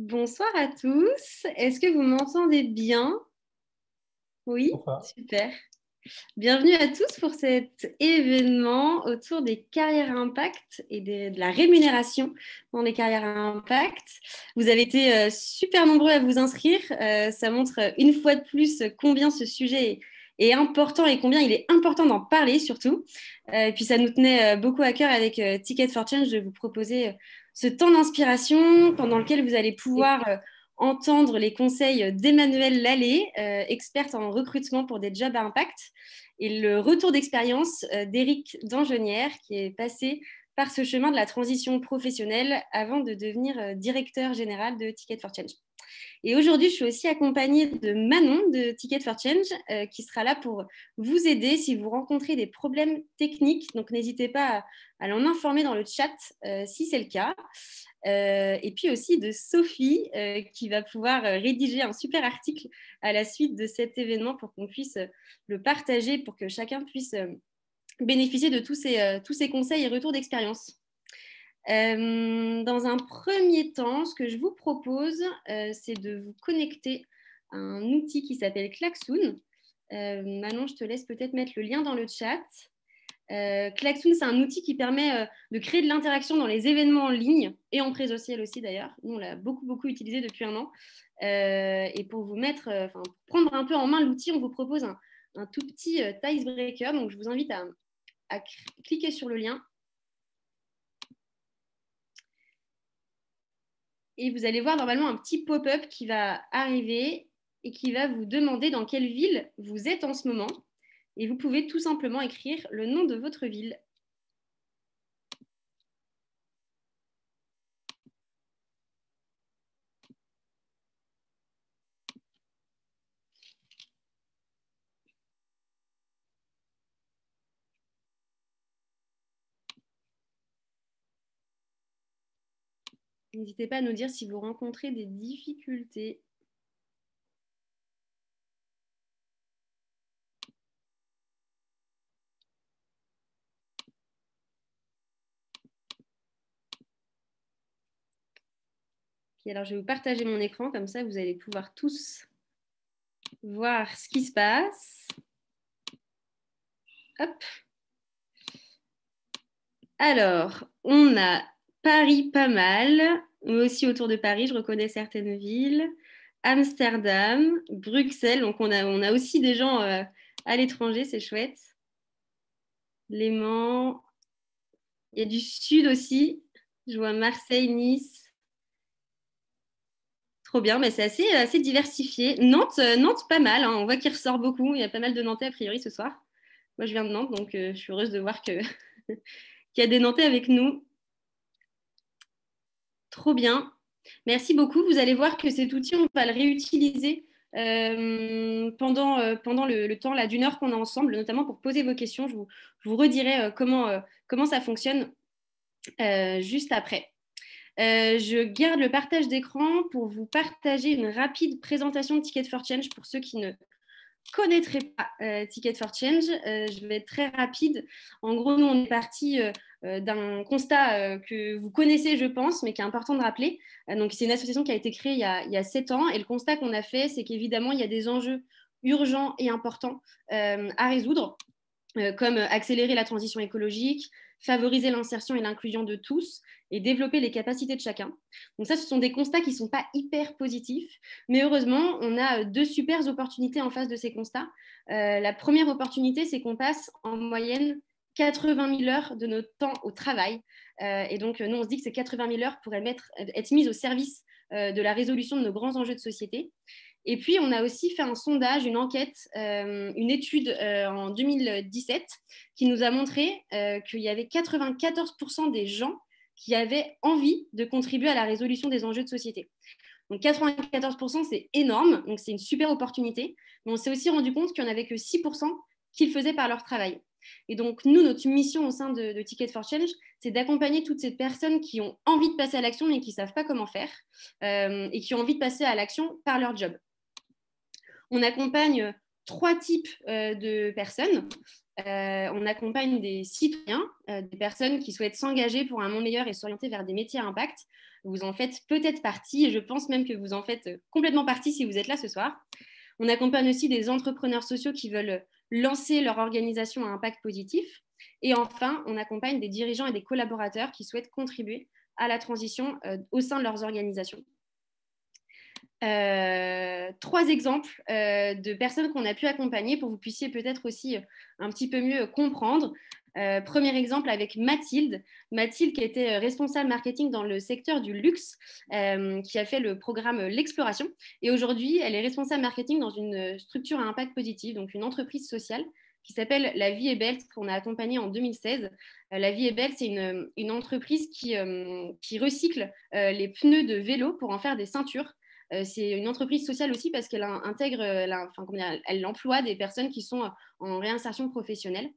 Bonsoir à tous. Est-ce que vous m'entendez bien? Oui, Enfin, super. Bienvenue à tous pour cet événement autour des carrières à impact et de la rémunération dans les carrières à impact. Vous avez été super nombreux à vous inscrire. Ça montre une fois de plus combien ce sujet est important et combien il est important d'en parler surtout. Et puis ça nous tenait beaucoup à cœur avec Ticket for Change de vous proposer ce temps d'inspiration pendant lequel vous allez pouvoir entendre les conseils d'Emmanuelle Lallé, experte en recrutement pour des jobs à impact, et le retour d'expérience d'Éric Dangennière, qui est passé par ce chemin de la transition professionnelle avant de devenir directeur général de Ticket for Change. Et aujourd'hui, je suis aussi accompagnée de Manon de Ticket for Change, qui sera là pour vous aider si vous rencontrez des problèmes techniques. Donc, n'hésitez pas à l'en informer dans le chat si c'est le cas. Et puis aussi de Sophie, qui va pouvoir rédiger un super article à la suite de cet événement pour qu'on puisse le partager, pour que chacun puisse bénéficier de tous ces conseils et retours d'expérience. Dans un premier temps, ce que je vous propose, c'est de vous connecter à un outil qui s'appelle Klaxoon. Manon, je te laisse peut-être mettre le lien dans le chat. Klaxoon, c'est un outil qui permet de créer de l'interaction dans les événements en ligne et en présentiel aussi d'ailleurs. Nous, on l'a beaucoup utilisé depuis un an. Et pour vous mettre, prendre un peu en main l'outil, on vous propose un tout petit icebreaker. Donc, je vous invite à cliquer sur le lien. Et vous allez voir normalement un petit pop-up qui va arriver et qui va vous demander dans quelle ville vous êtes en ce moment. Et vous pouvez tout simplement écrire le nom de votre ville. N'hésitez pas à nous dire si vous rencontrez des difficultés. Puis alors, je vais vous partager mon écran, comme ça vous allez pouvoir tous voir ce qui se passe. Hop. Alors, on a Paris pas mal, mais aussi autour de Paris, je reconnais certaines villes. Amsterdam, Bruxelles, donc on a aussi des gens à l'étranger, c'est chouette. Léman, il y a du sud aussi, je vois Marseille, Nice. Trop bien, mais c'est assez diversifié. Nantes, Nantes, pas mal, hein. On voit qu'il ressort beaucoup. Il y a pas mal de Nantais a priori ce soir. Moi, je viens de Nantes, donc je suis heureuse de voir qu'il y a des Nantais avec nous. Trop bien. Merci beaucoup. Vous allez voir que cet outil, on va le réutiliser pendant le temps là, d'une heure qu'on a ensemble, notamment pour poser vos questions. Je vous redirai comment ça fonctionne juste après. Je garde le partage d'écran pour vous partager une rapide présentation de Ticket for Change pour ceux qui ne connaîtraient pas Ticket for Change. Je vais être très rapide. En gros, nous, on est parti d'un constat que vous connaissez, je pense, mais qui est important de rappeler. Donc, c'est une association qui a été créée il y a 7 ans. Et le constat qu'on a fait, c'est qu'évidemment, il y a des enjeux urgents et importants à résoudre, comme accélérer la transition écologique, favoriser l'insertion et l'inclusion de tous et développer les capacités de chacun. Donc ça, ce sont des constats qui ne sont pas hyper positifs, mais heureusement, on a deux super opportunités en face de ces constats. La première opportunité, c'est qu'on passe en moyenne 80 000 heures de notre temps au travail. Et donc, nous, on se dit que ces 80 000 heures pourraient être mises au service de la résolution de nos grands enjeux de société. Et puis, on a aussi fait un sondage, une enquête, une étude en 2017 qui nous a montré qu'il y avait 94% des gens qui avaient envie de contribuer à la résolution des enjeux de société. Donc 94%, c'est énorme, donc c'est une super opportunité. Mais on s'est aussi rendu compte qu'il n'y en avait que 6% qui le faisaient par leur travail. Et donc, nous, notre mission au sein de Ticket for Change, c'est d'accompagner toutes ces personnes qui ont envie de passer à l'action mais qui ne savent pas comment faire et qui ont envie de passer à l'action par leur job. On accompagne trois types de personnes. on accompagne des citoyens, des personnes qui souhaitent s'engager pour un monde meilleur et s'orienter vers des métiers à impact. Vous en faites peut-être partie et je pense même que vous en faites complètement partie si vous êtes là ce soir. On accompagne aussi des entrepreneurs sociaux qui veulent lancer leur organisation à impact positif. Et enfin, on accompagne des dirigeants et des collaborateurs qui souhaitent contribuer à la transition au sein de leurs organisations. 3 exemples de personnes qu'on a pu accompagner pour que vous puissiez peut-être aussi un petit peu mieux comprendre. Premier exemple avec Mathilde. Mathilde qui était responsable marketing dans le secteur du luxe, qui a fait le programme L'Exploration. Et aujourd'hui, elle est responsable marketing dans une structure à impact positif, donc une entreprise sociale qui s'appelle La Vie est belle, qu'on a accompagnée en 2016. La Vie est belle, c'est une entreprise qui recycle les pneus de vélo pour en faire des ceintures. C'est une entreprise sociale aussi parce qu'elle intègre, elle emploie des personnes qui sont en réinsertion professionnelle.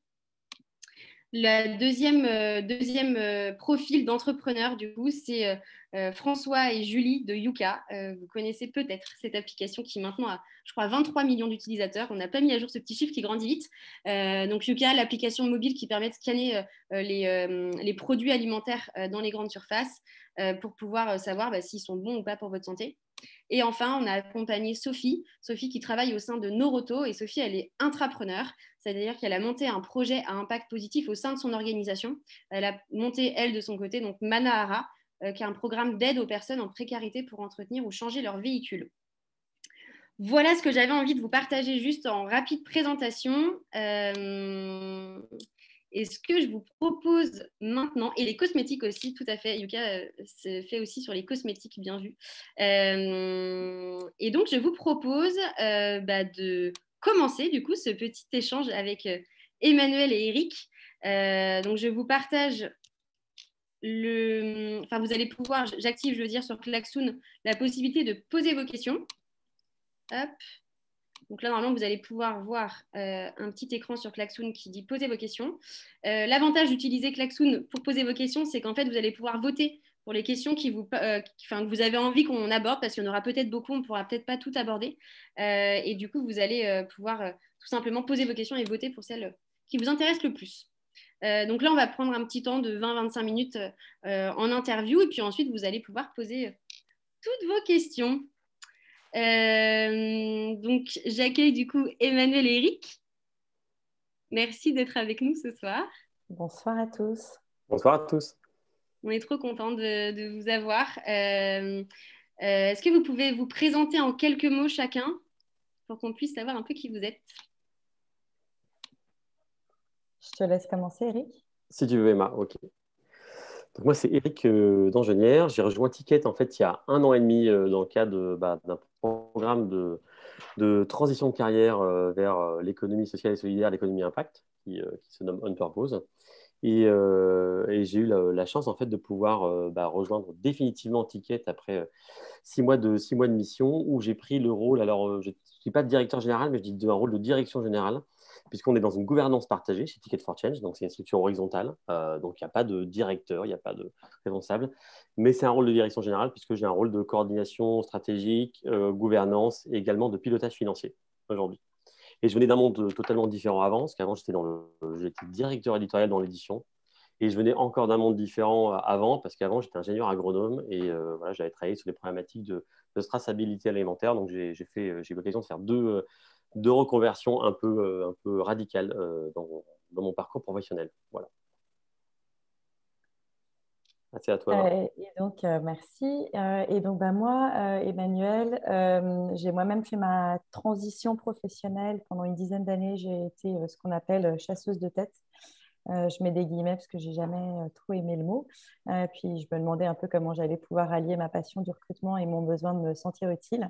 Le deuxième profil d'entrepreneur, du coup, c'est François et Julie de Yuka. Vous connaissez peut-être cette application qui maintenant a, je crois, 23 millions d'utilisateurs. On n'a pas mis à jour ce petit chiffre qui grandit vite. Donc Yuka, l'application mobile qui permet de scanner les produits alimentaires dans les grandes surfaces pour pouvoir savoir s'ils sont bons ou pas pour votre santé. Et enfin, on a accompagné Sophie qui travaille au sein de Noroto. Et Sophie, elle est intrapreneur, c'est-à-dire qu'elle a monté un projet à impact positif au sein de son organisation. Elle a monté, elle, de son côté, donc Manahara, qui est un programme d'aide aux personnes en précarité pour entretenir ou changer leur véhicule. Voilà ce que j'avais envie de vous partager juste en rapide présentation. Et ce que je vous propose maintenant, et les cosmétiques aussi, tout à fait, Yuka se fait aussi sur les cosmétiques, bien vu. Et donc, je vous propose de commencer, du coup, ce petit échange avec Emmanuel et Eric. Donc, je vous partage vous allez pouvoir, j'active, je veux dire, sur Klaxoon, la possibilité de poser vos questions. Hop. Donc là, normalement, vous allez pouvoir voir un petit écran sur Klaxoon qui dit posez vos questions. L'avantage d'utiliser Klaxoon pour poser vos questions, c'est qu'en fait, vous allez pouvoir voter pour les questions que vous avez envie qu'on aborde, parce qu'il y en aura peut-être beaucoup, on ne pourra peut-être pas tout aborder. Et du coup, vous allez pouvoir tout simplement poser vos questions et voter pour celles qui vous intéressent le plus. Donc là, on va prendre un petit temps de 20-25 minutes en interview, et puis ensuite, vous allez pouvoir poser toutes vos questions. Donc, j'accueille du coup Emmanuel et Eric. Merci d'être avec nous ce soir. Bonsoir à tous. Bonsoir à tous. On est trop content de vous avoir. Est-ce que vous pouvez vous présenter en quelques mots chacun pour qu'on puisse savoir un peu qui vous êtes? Je te laisse commencer, Eric. Si tu veux, Emma, ok. Donc moi, c'est Eric d'Angenière. J'ai rejoint Ticket en fait il y a 1 an et demi dans le cadre d'un programme de transition de carrière vers l'économie sociale et solidaire, l'économie impact, qui se nomme On Purpose. Et j'ai eu la chance en fait de pouvoir rejoindre définitivement Ticket après 6 mois de mission où j'ai pris le rôle, alors je ne suis pas directeur général, mais je dis un rôle de direction générale, puisqu'on est dans une gouvernance partagée chez Ticket for Change, donc c'est une structure horizontale, donc il n'y a pas de directeur, il n'y a pas de responsable, mais c'est un rôle de direction générale puisque j'ai un rôle de coordination stratégique, gouvernance et également de pilotage financier aujourd'hui. Et je venais d'un monde totalement différent avant, parce qu'avant j'étais directeur éditorial dans l'édition, et je venais encore d'un monde différent avant, parce qu'avant j'étais ingénieur agronome et voilà, j'avais travaillé sur des problématiques de traçabilité alimentaire, donc j'ai eu l'occasion de faire deux reconversions un peu radicales dans mon parcours professionnel. Voilà. C'est à toi. Et donc, merci. Et donc, moi, Emmanuel, j'ai moi-même fait ma transition professionnelle. Pendant une dizaine d'années, j'ai été ce qu'on appelle chasseuse de tête. Je mets des guillemets parce que j'ai jamais trop aimé le mot. Puis, je me demandais un peu comment j'allais pouvoir allier ma passion du recrutement et mon besoin de me sentir utile.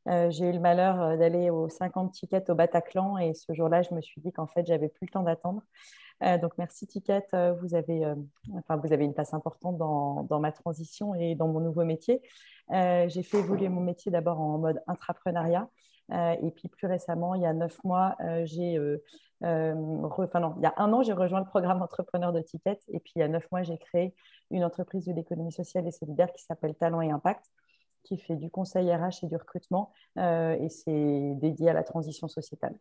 J'ai eu le malheur d'aller aux 50 Tickets au Bataclan et ce jour-là, je me suis dit qu'en fait, j'avais plus le temps d'attendre. Donc, merci Ticket, vous avez une place importante dans ma transition et dans mon nouveau métier. J'ai fait évoluer mon métier d'abord en mode intrapreneuriat. Et puis plus récemment, il y a 9 mois, il y a 1 an, j'ai rejoint le programme entrepreneur de Ticket. Et puis il y a 9 mois, j'ai créé une entreprise de l'économie sociale et solidaire qui s'appelle Talent et Impact, qui fait du conseil RH et du recrutement. Et c'est dédié à la transition sociétale.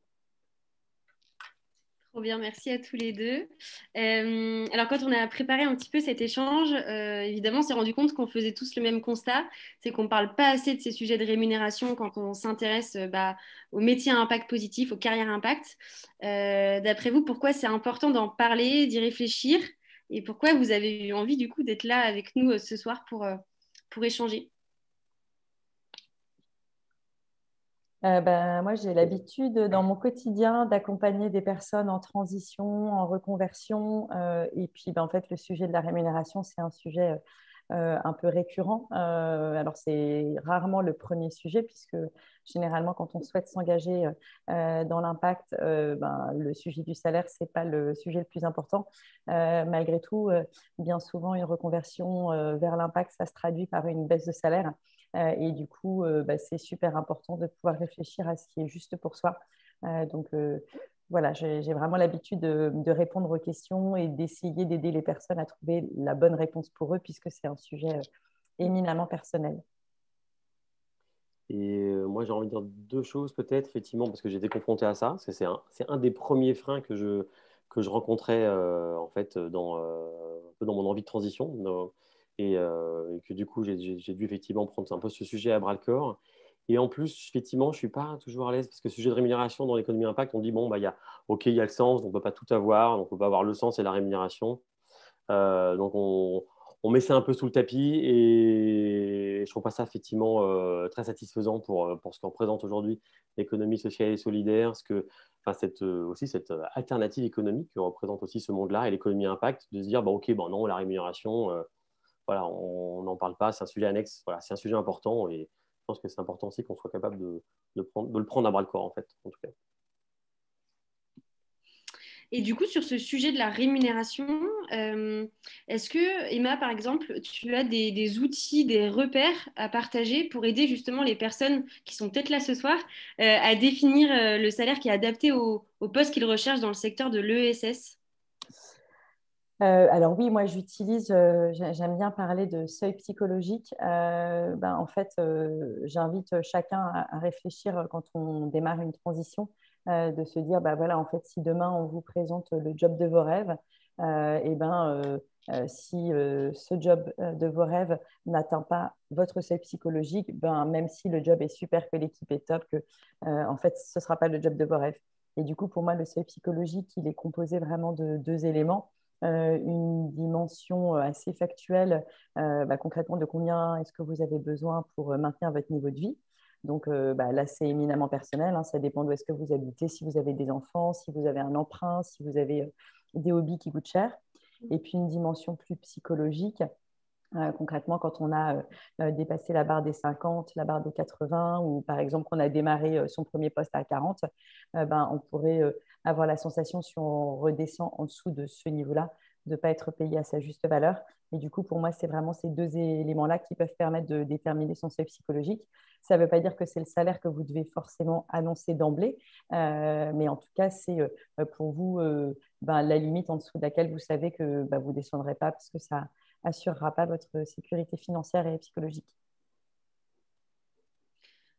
Trop bien, merci à tous les deux. Alors, quand on a préparé un petit peu cet échange, évidemment, on s'est rendu compte qu'on faisait tous le même constat, c'est qu'on ne parle pas assez de ces sujets de rémunération quand on s'intéresse aux métiers à impact positif, aux carrières à impact. D'après vous, pourquoi c'est important d'en parler, d'y réfléchir, et pourquoi vous avez eu envie du coup d'être là avec nous ce soir pour échanger? Moi, j'ai l'habitude dans mon quotidien d'accompagner des personnes en transition, en reconversion. Et puis, en fait, le sujet de la rémunération, c'est un sujet un peu récurrent. Alors, c'est rarement le premier sujet, puisque généralement, quand on souhaite s'engager dans l'impact, le sujet du salaire, ce n'est pas le sujet le plus important. Malgré tout, bien souvent, une reconversion vers l'impact, ça se traduit par une baisse de salaire. Et du coup, c'est super important de pouvoir réfléchir à ce qui est juste pour soi. Voilà, j'ai vraiment l'habitude de répondre aux questions et d'essayer d'aider les personnes à trouver la bonne réponse pour eux, puisque c'est un sujet éminemment personnel. Et moi, j'ai envie de dire deux choses peut-être, effectivement, parce que j'ai été confronté à ça. Parce que c'est un des premiers freins que je rencontrais en fait, un peu dans mon envie de transition. Et que du coup, j'ai dû effectivement prendre un peu ce sujet à bras le corps. Et en plus, effectivement, je ne suis pas toujours à l'aise parce que le sujet de rémunération dans l'économie impact, on dit, bon, bah, OK, il y a le sens, on ne peut pas tout avoir, donc on peut pas avoir le sens et la rémunération. Donc, on met ça un peu sous le tapis et je trouve pas ça effectivement très satisfaisant pour ce qu'on représente aujourd'hui l'économie sociale et solidaire, enfin, aussi cette alternative économique que représente aussi ce monde-là et l'économie impact, de se dire, bah, OK, bon, non, la rémunération, voilà, on n'en parle pas, c'est un sujet annexe, voilà, c'est un sujet important et je pense que c'est important aussi qu'on soit capable de le prendre à bras le corps, en fait, en tout cas. Et du coup, sur ce sujet de la rémunération, est-ce que, Emma, par exemple, tu as des outils, des repères à partager pour aider justement les personnes qui sont peut-être là ce soir à définir le salaire qui est adapté au poste qu'ils recherchent dans le secteur de l'ESS? Alors oui, moi j'utilise, j'aime bien parler de seuil psychologique. En fait, j'invite chacun à réfléchir quand on démarre une transition, de se dire, voilà, en fait, si demain on vous présente le job de vos rêves, si ce job de vos rêves n'atteint pas votre seuil psychologique, même si le job est super, que l'équipe est top, en fait, ce ne sera pas le job de vos rêves. Et du coup, pour moi, le seuil psychologique, il est composé vraiment de deux éléments, une dimension assez factuelle, concrètement de combien est-ce que vous avez besoin pour maintenir votre niveau de vie. Donc là, c'est éminemment personnel, hein, ça dépend d'où est-ce que vous habitez, si vous avez des enfants, si vous avez un emprunt, si vous avez des hobbies qui coûtent cher. Et puis une dimension plus psychologique, concrètement, quand on a dépassé la barre des 50, la barre des 80, ou par exemple qu'on a démarré son premier poste à 40, on pourrait avoir la sensation, si on redescend en dessous de ce niveau-là, de ne pas être payé à sa juste valeur. Et du coup, pour moi, c'est vraiment ces deux éléments-là qui peuvent permettre de déterminer son seuil psychologique. Ça ne veut pas dire que c'est le salaire que vous devez forcément annoncer d'emblée, mais en tout cas, c'est pour vous la limite en dessous de laquelle vous savez que vous ne descendrez pas parce que ça assurera pas votre sécurité financière et psychologique.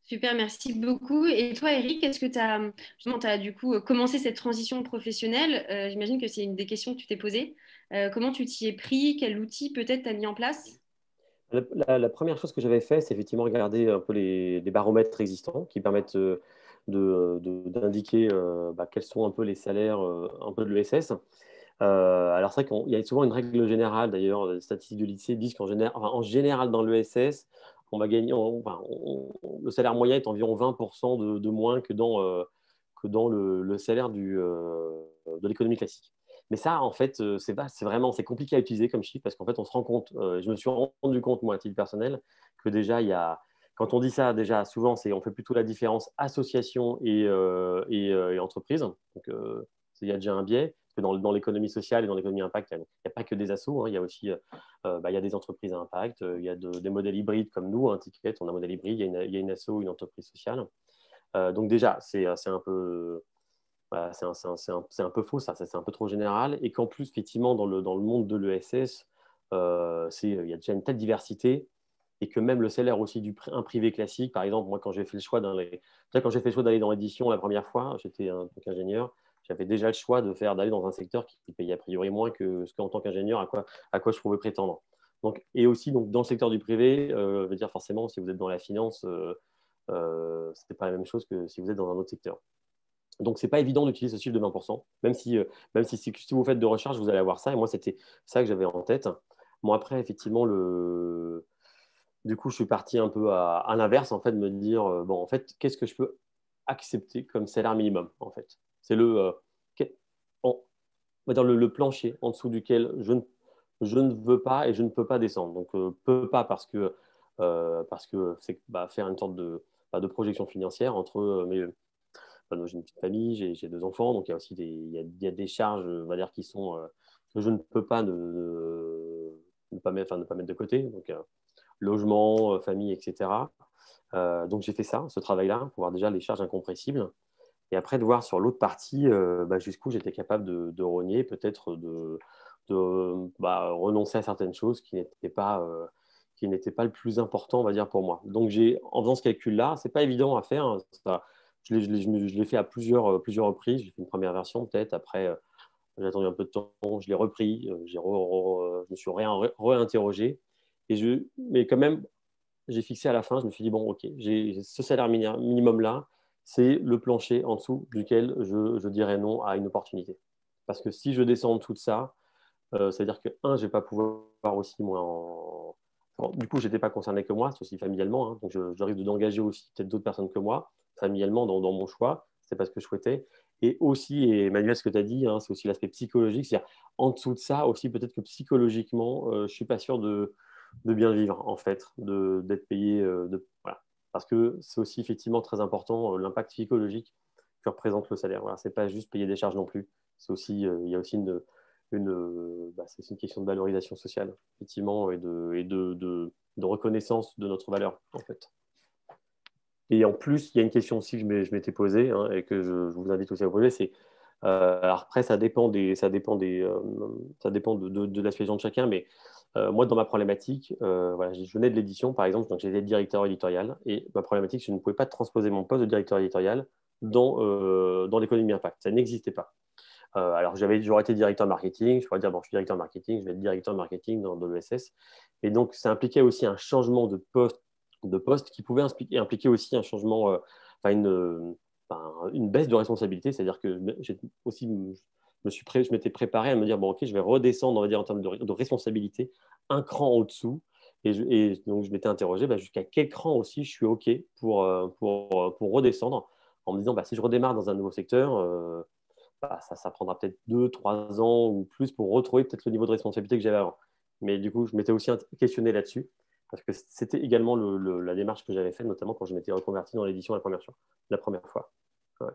Super, merci beaucoup. Et toi, Eric, est-ce que tu as du coup commencé cette transition professionnelle? J'imagine que c'est une des questions que tu t'es posée. Comment tu t'y es pris? Quel outil peut-être t'as mis en place? La première chose que j'avais fait, c'est effectivement regarder un peu les baromètres existants qui permettent d'indiquer quels sont un peu les salaires un peu de l'ESS. Alors c'est vrai qu'il y a souvent une règle générale, d'ailleurs, les statistiques de l'INSEE disent en général dans l'ESS, on va gagner, le salaire moyen est environ 20% de moins que dans le salaire de l'économie classique. Mais ça, en fait, c'est compliqué à utiliser comme chiffre parce qu'en fait, on se rend compte, je me suis rendu compte, moi, à titre personnel, que déjà, quand on dit ça, déjà, souvent, on fait plutôt la différence association et entreprise. Donc, il y a déjà un biais. Parce que dans l'économie sociale et dans l'économie impact, il n'y a pas que des assos. Hein, il y a aussi il y a des entreprises à impact, il y a des modèles hybrides comme nous, un ticket, on a un modèle hybride, il y a une asso, une entreprise sociale. Donc déjà, c'est un peu voilà, c'est un peu faux, ça c'est un peu trop général. Et qu'en plus, effectivement, dans le monde de l'ESS, il y a déjà une telle diversité et que même le salaire aussi un privé classique, par exemple, moi, quand j'ai fait le choix d'aller dans l'édition la première fois, j'étais donc ingénieur, j'avais déjà le choix d'aller dans un secteur qui payait a priori moins que ce qu'en tant qu'ingénieur, à quoi je pouvais prétendre. Donc, et aussi, donc, dans le secteur du privé, je veux dire forcément, si vous êtes dans la finance, ce n'est pas la même chose que si vous êtes dans un autre secteur. Donc, ce n'est pas évident d'utiliser ce chiffre de 20%, même si vous faites de recherche, vous allez avoir ça. Et moi, c'était ça que j'avais en tête. Bon, après, effectivement, du coup, je suis parti un peu à l'inverse, en fait, de me dire, bon, en fait, qu'est-ce que je peux accepter comme salaire minimum, en fait. C'est on va dire le plancher en dessous duquel je ne veux pas et je ne peux pas descendre. Donc, peux pas parce que c'est faire une sorte de projection financière entre j'ai une petite famille, j'ai 2 enfants, donc il y a aussi il y a des charges, on va dire, que je ne peux pas ne pas mettre de côté. Donc, logement, famille, etc. Donc, j'ai fait ça, ce travail-là, pour voir déjà les charges incompressibles. Et après, de voir sur l'autre partie jusqu'où j'étais capable de rogner, peut-être de renoncer à certaines choses qui n'étaient pas le plus important, on va dire, pour moi. Donc, en faisant ce calcul-là, ce n'est pas évident à faire. Hein, je l'ai fait à plusieurs reprises. J'ai fait une première version, peut-être. Après, j'ai attendu un peu de temps. Je l'ai repris. Je me suis réinterrogé. Mais quand même, j'ai fixé à la fin, je me suis dit, bon, OK, j'ai ce salaire minimum-là, c'est le plancher en dessous duquel je dirais non à une opportunité. Parce que si je descends en dessous de ça, c'est-à-dire que, je ne vais pas pouvoir aussi, moi, du coup, je n'étais pas concerné que moi, c'est aussi familialement. Hein, donc, je risque d'engager aussi peut-être d'autres personnes que moi, familialement, dans mon choix. Ce n'est pas ce que je souhaitais. Et aussi, et Emmanuel, ce que tu as dit, hein, c'est aussi l'aspect psychologique. C'est-à-dire, en dessous de ça, aussi, peut-être que psychologiquement, je ne suis pas sûr de bien vivre, en fait, d'être payé. Voilà. Parce que c'est aussi effectivement très important l'impact psychologique que représente le salaire. Voilà. Ce n'est pas juste payer des charges non plus. Il y a aussi c'est une question de valorisation sociale, effectivement, et de reconnaissance de notre valeur, en fait. Et en plus, il y a une question aussi que je m'étais posée, hein, et que je vous invite aussi à vous poser, c'est alors après, ça dépend de la situation de chacun, mais moi, dans ma problématique, voilà, je venais de l'édition, par exemple, donc j'étais directeur éditorial, et ma problématique, je ne pouvais pas transposer mon poste de directeur éditorial dans l'économie impact. Ça n'existait pas. Alors, j'aurais été directeur marketing, je pourrais dire, bon, je suis directeur marketing, je vais être directeur marketing dans l'ESS. Et donc, ça impliquait aussi un changement de poste qui pouvait impliquer aussi un changement, une baisse de responsabilité. C'est-à-dire que je m'étais préparé à me dire, bon, OK, je vais redescendre, on va dire, en termes de responsabilité, un cran au-dessous. Et donc, je m'étais interrogé jusqu'à quel cran aussi je suis OK pour redescendre, en me disant, si je redémarre dans un nouveau secteur, ça prendra peut-être 2, 3 ans ou plus pour retrouver peut-être le niveau de responsabilité que j'avais avant. Mais du coup, je m'étais aussi questionné là-dessus, parce que c'était également la démarche que j'avais faite, notamment quand je m'étais reconverti dans l'édition la première fois. Ouais.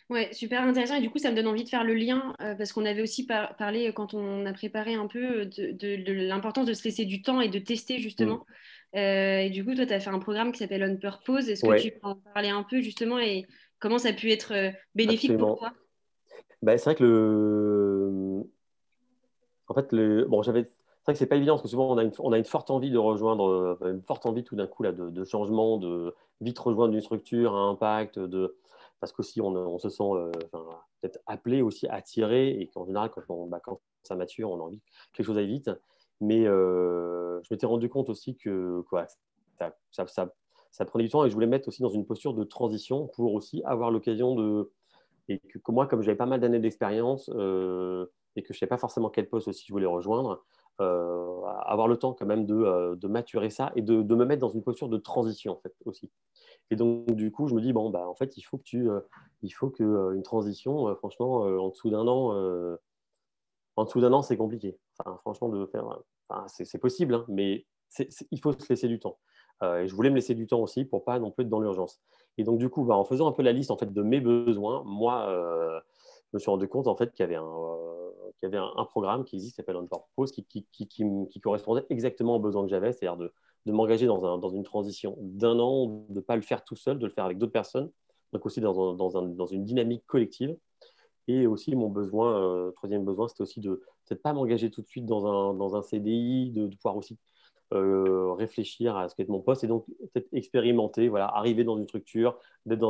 Ouais, super intéressant. Et du coup, ça me donne envie de faire le lien parce qu'on avait aussi parlé quand on a préparé un peu de l'importance de se laisser du temps et de tester justement. Et du coup, toi, tu as fait un programme qui s'appelle On Purpose. Est-ce que tu Ouais, peux en parler un peu justement et comment ça a pu être bénéfique pour absolument. toi? C'est vrai que en fait, c'est vrai que c'est pas évident parce que souvent on a une forte envie de rejoindre, une forte envie tout d'un coup là, de changement, de vite rejoindre une structure à impact, parce qu'aussi on se sent peut-être appelé aussi, attiré, et qu'en général quand ça mature, on a envie que quelque chose aille vite. Mais je m'étais rendu compte aussi que quoi, ça prenait du temps, et je voulais me mettre aussi dans une posture de transition pour aussi avoir l'occasion et que moi, comme j'avais pas mal d'années d'expérience et que je ne savais pas forcément quel poste aussi je voulais rejoindre, avoir le temps quand même de maturer ça et de me mettre dans une posture de transition en fait aussi. Et donc du coup, je me dis bon en fait il faut que une transition, franchement, en dessous d'un an, c'est compliqué. Enfin, franchement, c'est possible, hein, mais il faut se laisser du temps. Et je voulais me laisser du temps aussi pour pas non plus être dans l'urgence. Et donc, du coup, en faisant un peu la liste en fait, de mes besoins, moi, je me suis rendu compte en fait, qu'il y avait un programme qui existe, qui s'appelle On Purpose, qui correspondait exactement aux besoins que j'avais, c'est-à-dire de m'engager dans une transition d'un an, de ne pas le faire tout seul, de le faire avec d'autres personnes, donc aussi dans une dynamique collective. Et aussi, mon troisième besoin, c'était aussi de peut-être pas m'engager tout de suite dans un CDI, de pouvoir aussi réfléchir à ce qu'est mon poste et donc peut-être expérimenter, voilà, arriver dans une structure, d'être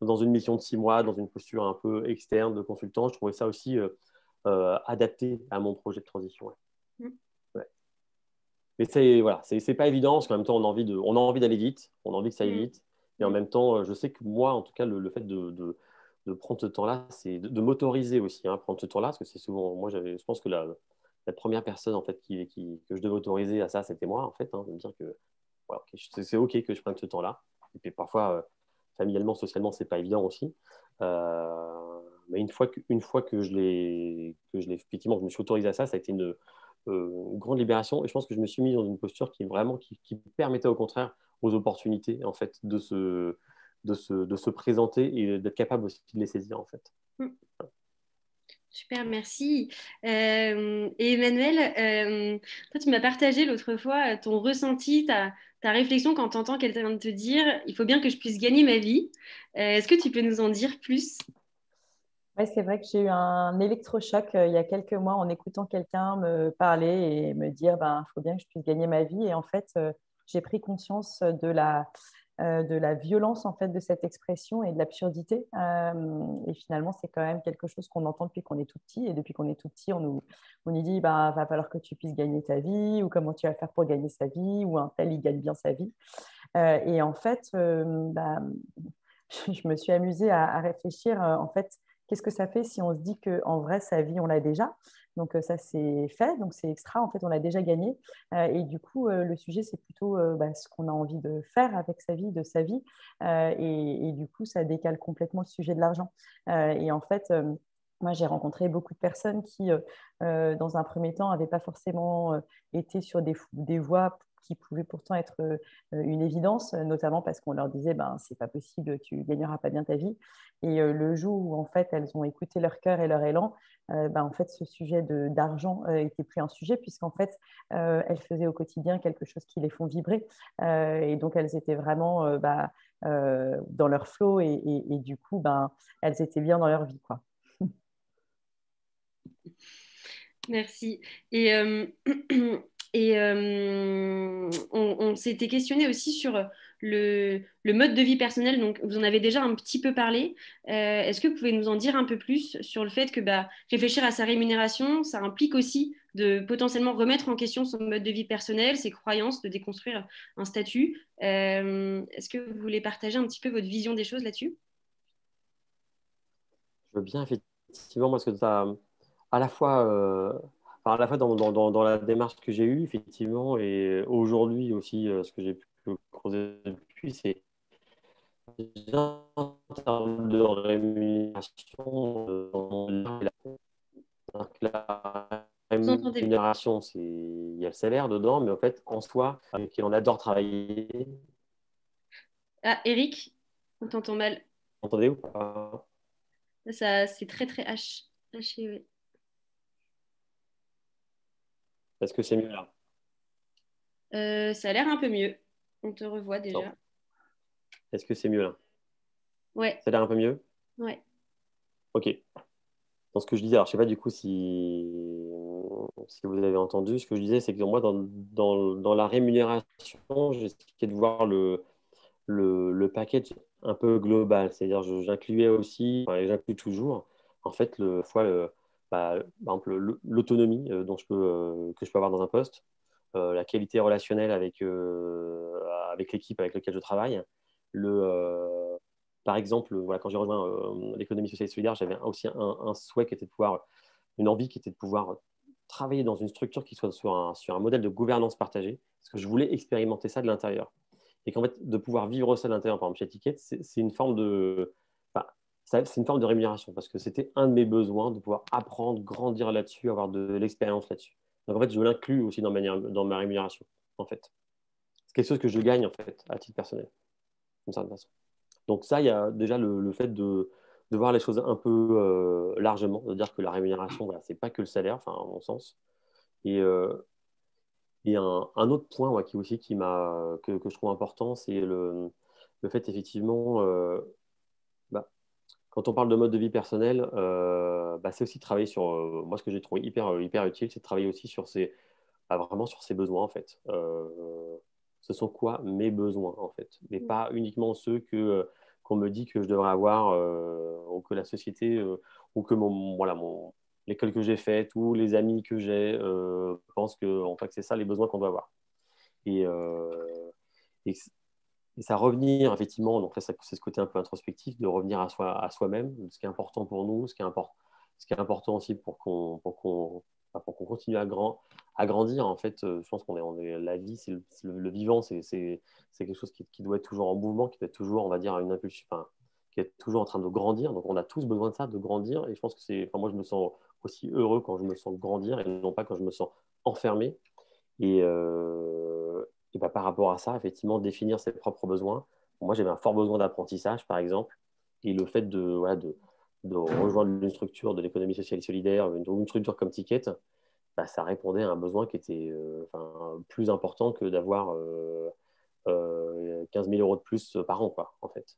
dans une mission de 6 mois, dans une posture un peu externe de consultant. Je trouvais ça aussi adapté à mon projet de transition. Ouais. Mm. Ouais. Mais c'est pas évident parce qu'en même temps, on a envie d'aller vite, on a envie que ça aille vite. Et en même temps, je sais que moi, en tout cas, le fait de prendre ce temps-là, c'est de m'autoriser aussi à prendre ce temps-là, parce que c'est souvent, moi, je pense que la première personne en fait, que je devais autoriser à ça, c'était moi, en fait, de me dire que voilà, c'est OK que je prenne ce temps-là. Et puis parfois, familialement, socialement, c'est pas évident aussi. Mais une fois que effectivement, je me suis autorisé à ça, ça a été une grande libération. Et je pense que je me suis mis dans une posture qui permettait au contraire aux opportunités en fait, de se présenter et d'être capable aussi de les saisir en fait. Mm. Super, merci. Et Emmanuel, toi, tu m'as partagé l'autre fois ton ressenti, ta réflexion quand tu entends quelqu'un te dire il faut bien que je puisse gagner ma vie. Est-ce que tu peux nous en dire plus? Ouais, c'est vrai que j'ai eu un électrochoc il y a quelques mois en écoutant quelqu'un me parler et me dire ben, il faut bien que je puisse gagner ma vie. Et en fait, j'ai pris conscience de la violence en fait, de cette expression et de l'absurdité. Et finalement, c'est quand même quelque chose qu'on entend depuis qu'on est tout petit. Et depuis qu'on est tout petit, on nous dit ben, va falloir que tu puisses gagner ta vie, ou comment tu vas faire pour gagner sa vie, ou un tel, il gagne bien sa vie. Et en fait, je me suis amusée à réfléchir, en fait, qu'est-ce que ça fait si on se dit qu'en vrai, sa vie, on l'a déjà. Donc ça, c'est fait, donc c'est extra, en fait, on l'a déjà gagné. Et du coup, le sujet, c'est plutôt ce qu'on a envie de faire avec sa vie, de sa vie. Et du coup, ça décale complètement le sujet de l'argent. Et en fait, moi, j'ai rencontré beaucoup de personnes qui, dans un premier temps, n'avaient pas forcément été sur des voies qui pouvaient pourtant être une évidence, notamment parce qu'on leur disait ben, c'est pas possible, tu gagneras pas bien ta vie. Et le jour où en fait elles ont écouté leur cœur et leur élan, ben, en fait ce sujet d'argent était plus un sujet puisqu'en fait elles faisaient au quotidien quelque chose qui les font vibrer. Et donc elles étaient vraiment dans leur flow et du coup ben, elles étaient bien dans leur vie, quoi. Merci. Et, on s'était questionné aussi sur le mode de vie personnel. Donc, vous en avez déjà un petit peu parlé. Est-ce que vous pouvez nous en dire un peu plus sur le fait que réfléchir à sa rémunération, ça implique aussi de potentiellement remettre en question son mode de vie personnel, ses croyances, de déconstruire un statut. Est-ce que vous voulez partager un petit peu votre vision des choses là-dessus? Je veux bien, effectivement, parce que ça, à la fois, à la fois dans la démarche que j'ai eue, effectivement, et aujourd'hui aussi, ce que j'ai pu creuser depuis, c'est déjà en termes de rémunération. La Vous entendez bien. rémunération, il y a le salaire dedans, mais en fait, en soi, avec qui on adore travailler, Ah, Eric, on t'entend mal. vous entendez ou pas? Ça, c'est très, très haché, oui. Est-ce que c'est mieux là? Ça a l'air un peu mieux. On te revoit Non. déjà. Est-ce que c'est mieux là? Ouais, Ça a l'air un peu mieux? ouais. Ok. Dans ce que je disais, alors je sais pas du coup si vous avez entendu, ce que je disais, c'est que moi, dans la rémunération, j'essayais de voir le package un peu global. C'est-à-dire, j'incluais aussi, enfin, et j'inclus toujours, en fait, par exemple, l'autonomie que je peux avoir dans un poste, la qualité relationnelle avec l'équipe avec laquelle je travaille. Par exemple, voilà, quand j'ai rejoint l'économie sociale et solidaire, j'avais aussi un souhait qui était de pouvoir, une envie qui était de pouvoir travailler dans une structure qui soit sur un modèle de gouvernance partagée, parce que je voulais expérimenter ça de l'intérieur. Et qu'en fait, de pouvoir vivre ça de l'intérieur, par exemple, chez Ticket, c'est une forme enfin, c'est une forme de rémunération, parce que c'était un de mes besoins de pouvoir apprendre, grandir là-dessus, avoir de l'expérience là-dessus. Donc en fait, je l'inclus aussi dans ma rémunération, en fait. C'est quelque chose que je gagne, en fait, à titre personnel, d'une certaine façon. Donc ça, il y a déjà le fait de voir les choses un peu largement, de dire que la rémunération, voilà, c'est pas que le salaire, enfin, à mon sens. Et, un autre point qui aussi que je trouve important, c'est le fait effectivement, bah, quand on parle de mode de vie personnel, c'est aussi de travailler sur, moi ce que j'ai trouvé hyper utile, c'est de travailler aussi vraiment sur ses besoins en fait. Ce sont quoi mes besoins en fait, mais pas uniquement ceux qu'on me dit que je devrais avoir, ou que la société, ou que l'école que j'ai faite, ou les amis que j'ai pensent que, en fait, c'est ça les besoins qu'on doit avoir. Et, et, et ça revenir, effectivement, donc là, c'est ce côté un peu introspectif, de revenir à soi-même, ce qui est important pour nous, ce qui est important aussi pour qu'on continue à grandir. En fait, je pense la vie, c'est le vivant, c'est quelque chose qui doit être toujours en mouvement, qui doit être toujours, on va dire, une impulsion, enfin, qui est toujours en train de grandir. Donc, on a tous besoin de ça, de grandir. Et je pense que moi, je me sens aussi heureux quand je me sens grandir et non pas quand je me sens enfermé. Et, par rapport à ça, effectivement, définir ses propres besoins. Moi, j'avais un fort besoin d'apprentissage, par exemple, et le fait de rejoindre une structure de l'économie sociale et solidaire, une structure comme Ticket, ça répondait à un besoin qui était plus important que d'avoir 15 000 euros de plus par an, quoi, en fait.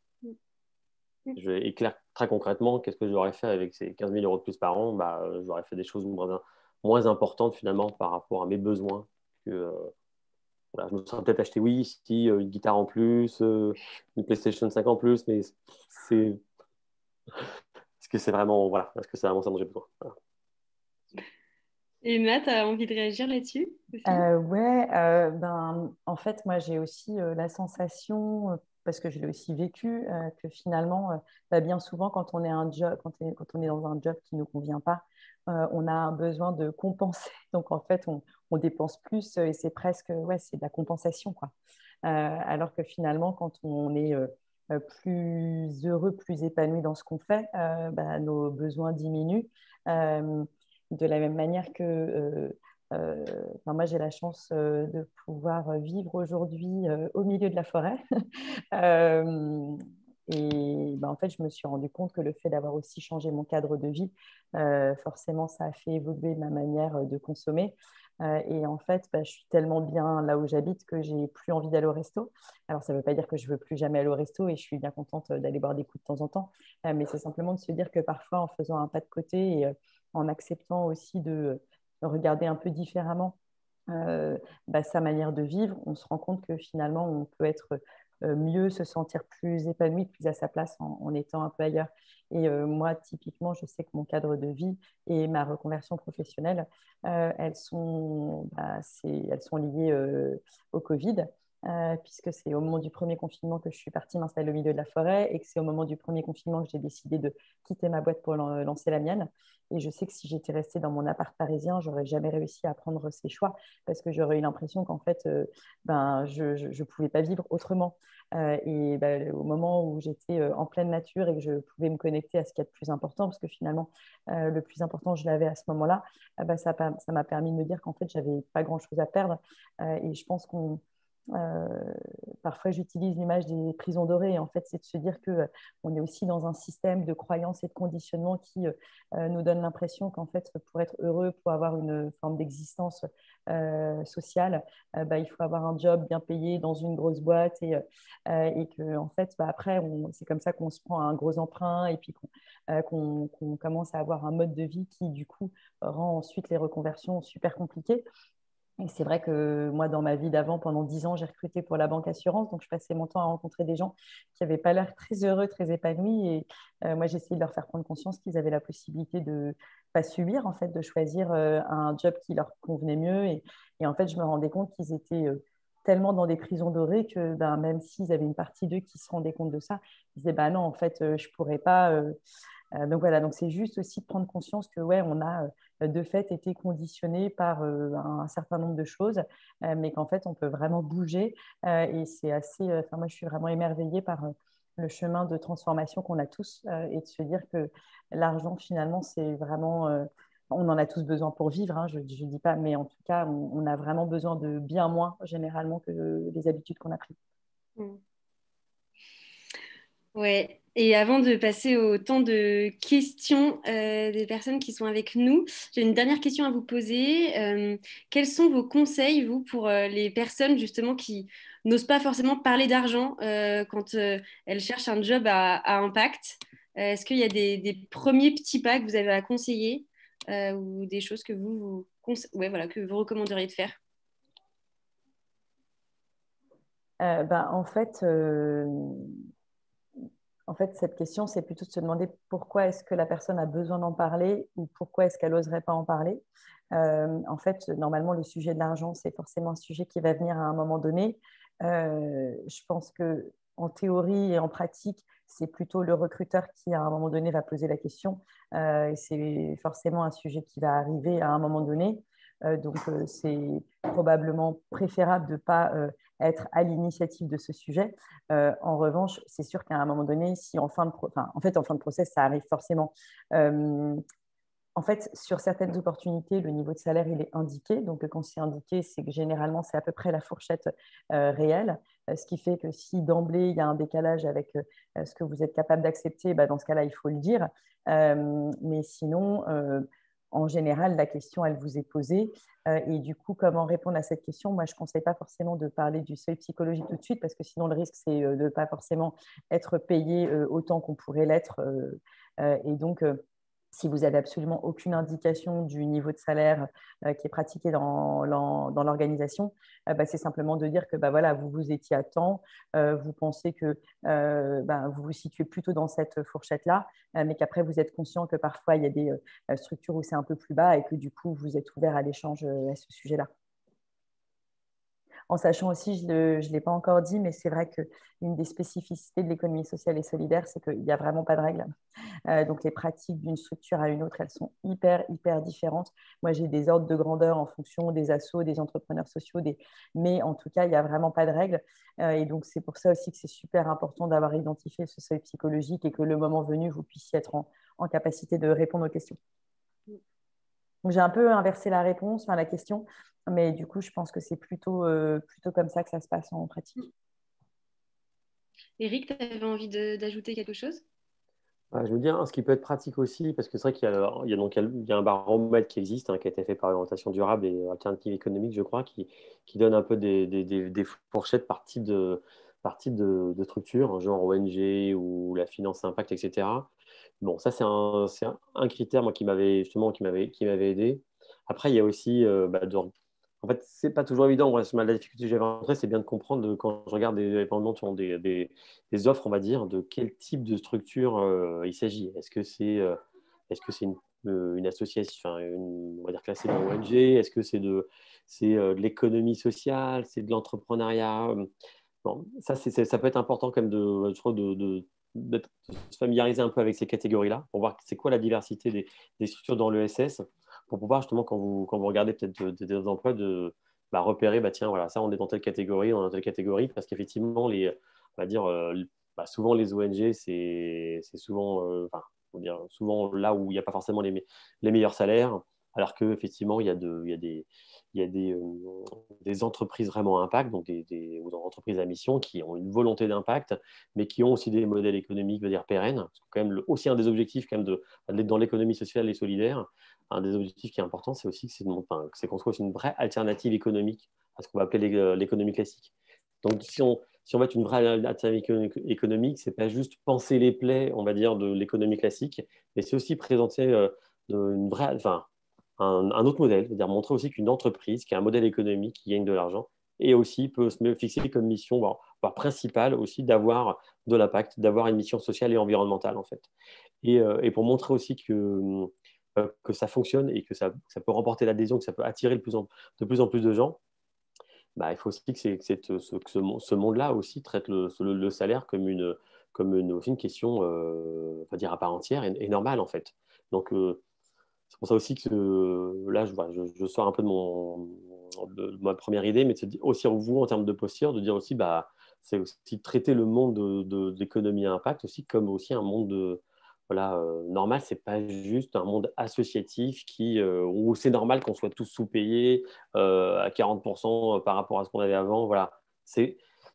Et très concrètement, qu'est-ce que j'aurais fait avec ces 15 000 euros de plus par an? J'aurais fait des choses moins importantes, finalement, par rapport à mes besoins que, voilà, je me serais peut-être acheté, oui, si, une guitare en plus, une PlayStation 5 en plus, mais c'est est-ce que c'est vraiment, voilà, est-ce que c'est vraiment ça dont j'ai besoin? Voilà. Et Matt, tu as envie de réagir là-dessus aussi? Ouais, en fait, moi, j'ai aussi la sensation, parce que je l'ai aussi vécu, que finalement, bien souvent, quand on est quand on est dans un job qui ne nous convient pas, on a un besoin de compenser. Donc, en fait, on dépense plus et c'est presque, ouais, c'est de la compensation, quoi. Alors que finalement, quand on est plus heureux, plus épanoui dans ce qu'on fait, nos besoins diminuent. De la même manière que moi, j'ai la chance de pouvoir vivre aujourd'hui au milieu de la forêt. Euh, en fait, je me suis rendu compte que le fait d'avoir aussi changé mon cadre de vie, forcément, ça a fait évoluer ma manière de consommer. Et en fait, je suis tellement bien là où j'habite que j'ai plus envie d'aller au resto. Alors, ça ne veut pas dire que je veux plus jamais aller au resto et je suis bien contente d'aller boire des coups de temps en temps. Mais c'est simplement de se dire que parfois, en faisant un pas de côté et en acceptant aussi de regarder un peu différemment sa manière de vivre, on se rend compte que finalement, on peut être mieux, se sentir plus épanoui, plus à sa place en étant un peu ailleurs. Et moi, typiquement, je sais que mon cadre de vie et ma reconversion professionnelle, elles sont liées au Covid. Puisque c'est au moment du premier confinement que je suis partie m'installer au milieu de la forêt et que c'est au moment du premier confinement que j'ai décidé de quitter ma boîte pour lancer la mienne. Et je sais que si j'étais restée dans mon appart parisien, j'aurais jamais réussi à prendre ces choix parce que j'aurais eu l'impression qu'en fait, je ne pouvais pas vivre autrement. Au moment où j'étais en pleine nature et que je pouvais me connecter à ce qu'il y a de plus important, parce que finalement, le plus important, je l'avais à ce moment-là, ça m'a permis de me dire qu'en fait, j'avais pas grand-chose à perdre. Et je pense qu'on euh, parfois, j'utilise l'image des prisons dorées. En fait, c'est de se dire que on est aussi dans un système de croyances et de conditionnement qui nous donne l'impression qu'en fait, pour être heureux, pour avoir une forme d'existence sociale, il faut avoir un job bien payé dans une grosse boîte et que en fait, après, c'est comme ça qu'on se prend un gros emprunt et puis qu'on commence à avoir un mode de vie qui, du coup, rend ensuite les reconversions super compliquées. Et c'est vrai que moi, dans ma vie d'avant, pendant 10 ans, j'ai recruté pour la banque assurance. Donc, je passais mon temps à rencontrer des gens qui n'avaient pas l'air très heureux, très épanouis. Et moi, j'ai essayé de leur faire prendre conscience qu'ils avaient la possibilité de ne pas subir, en fait, de choisir un job qui leur convenait mieux. En fait, je me rendais compte qu'ils étaient tellement dans des prisons dorées que même s'ils avaient une partie d'eux qui se rendait compte de ça, ils disaient, non, en fait, je ne pourrais pas. Donc voilà, donc c'est juste aussi de prendre conscience que ouais, on a de fait été conditionné par un certain nombre de choses, mais qu'en fait on peut vraiment bouger et c'est assez. Moi, je suis vraiment émerveillée par le chemin de transformation qu'on a tous et de se dire que l'argent finalement c'est vraiment on en a tous besoin pour vivre, hein, je ne dis pas, mais en tout cas, on a vraiment besoin de bien moins généralement que les habitudes qu'on a prises. Mm. Ouais. Et avant de passer au temps de questions des personnes qui sont avec nous, j'ai une dernière question à vous poser. Quels sont vos conseils, vous, pour les personnes justement qui n'osent pas forcément parler d'argent quand elles cherchent un job à impact? Est-ce qu'il y a des premiers petits pas que vous avez à conseiller ou des choses que ouais, voilà, que vous recommanderiez de faire? En fait, fait, cette question, c'est plutôt de se demander pourquoi est-ce que la personne a besoin d'en parler ou pourquoi est-ce qu'elle n'oserait pas en parler. En fait, normalement, le sujet de l'argent, c'est forcément un sujet qui va venir à un moment donné. Je pense que en théorie et en pratique, c'est plutôt le recruteur qui, à un moment donné, va poser la question. Et c'est forcément un sujet qui va arriver à un moment donné. Donc, c'est probablement préférable de ne pas être à l'initiative de ce sujet. En revanche, c'est sûr qu'à un moment donné, si en fin de process, ça arrive forcément. En fait, sur certaines opportunités, le niveau de salaire, il est indiqué. Donc, quand c'est indiqué, c'est que généralement, c'est à peu près la fourchette réelle. Ce qui fait que si d'emblée, il y a un décalage avec ce que vous êtes capable d'accepter, bah, dans ce cas-là, il faut le dire. Mais sinon, en général, la question, elle vous est posée. Et du coup, comment répondre à cette question? Moi, je ne conseille pas forcément de parler du seuil psychologique tout de suite parce que sinon, le risque, c'est de ne pas forcément être payé autant qu'on pourrait l'être. Et donc, si vous n'avez absolument aucune indication du niveau de salaire qui est pratiqué dans l'organisation, bah, c'est simplement de dire que bah, voilà, vous vous étiez à temps, vous pensez que bah, vous vous situez plutôt dans cette fourchette-là, mais qu'après vous êtes conscient que parfois il y a des structures où c'est un peu plus bas et que du coup vous êtes ouvert à l'échange à ce sujet-là. En sachant aussi, je ne l'ai pas encore dit, mais c'est vrai qu'une des spécificités de l'économie sociale et solidaire, c'est qu'il n'y a vraiment pas de règles. Donc, les pratiques d'une structure à une autre, elles sont hyper, hyper différentes. Moi, j'ai des ordres de grandeur en fonction des assos, des entrepreneurs sociaux, mais en tout cas, il n'y a vraiment pas de règles. Et donc, c'est pour ça aussi que c'est super important d'avoir identifié ce seuil psychologique et que le moment venu, vous puissiez être en capacité de répondre aux questions. Donc, j'ai un peu inversé la réponse, enfin la question, mais du coup, je pense que c'est plutôt comme ça que ça se passe en pratique. Eric, tu avais envie d'ajouter quelque chose? Je veux dire, ce qui peut être pratique aussi, parce que c'est vrai qu'il y a un baromètre qui existe, hein, qui a été fait par l'orientation durable et alternative économique, je crois, qui donne un peu des fourchettes par type de structure, hein, genre ONG ou la finance impact, etc. Bon, ça, c'est un critère, moi, qui m'avait aidé. Après, il y a aussi en fait, c'est pas toujours évident. Moi, la difficulté que j'avais rencontrée, c'est bien de comprendre quand je regarde des offres, on va dire, de quel type de structure il s'agit. Est-ce que c'est une association, enfin, on va dire classée dans ONG? Est-ce que c'est de l'économie sociale? C'est de l'entrepreneuriat? Bon, ça peut être important quand même je trouve, de se familiariser un peu avec ces catégories-là pour voir c'est quoi la diversité des structures dans l'ESS pour pouvoir justement, quand vous regardez peut-être des emplois, repérer, tiens, voilà, ça, on est dans telle catégorie, on est dans telle catégorie, parce qu'effectivement, on va dire, souvent les ONG, c'est souvent, on va dire, souvent là où il n'y a pas forcément les meilleurs salaires, alors qu'effectivement, il y a des entreprises vraiment à impact, donc ou des entreprises à mission qui ont une volonté d'impact, mais qui ont aussi des modèles économiques, je veux dire, pérennes. C'est quand même aussi un des objectifs quand même dans l'économie sociale et solidaire. Un des objectifs qui est important, c'est aussi c'est qu'on soit aussi une vraie alternative économique à ce qu'on va appeler l'économie classique. Donc, si on va être une vraie alternative économique, c'est pas juste penser les plaies, on va dire, de l'économie classique, mais c'est aussi présenter une vraie, un autre modèle, c'est-à-dire montrer aussi qu'une entreprise qui a un modèle économique qui gagne de l'argent et aussi peut se fixer comme mission voire principale aussi d'avoir de l'impact, d'avoir une mission sociale et environnementale en fait. Et pour montrer aussi que ça fonctionne et que ça peut remporter l'adhésion, que ça peut attirer de plus en plus de gens, il faut aussi que ce monde-là aussi traite le salaire comme aussi une question, on va dire, à part entière et normale en fait. Donc, c'est pour ça aussi que là, je sors un peu de ma première idée, mais c'est aussi vous, en termes de posture, de dire aussi, c'est aussi traiter le monde d'économie à impact aussi comme aussi un monde normal. C'est pas juste un monde associatif où c'est normal qu'on soit tous sous-payés à 40% par rapport à ce qu'on avait avant. Voilà.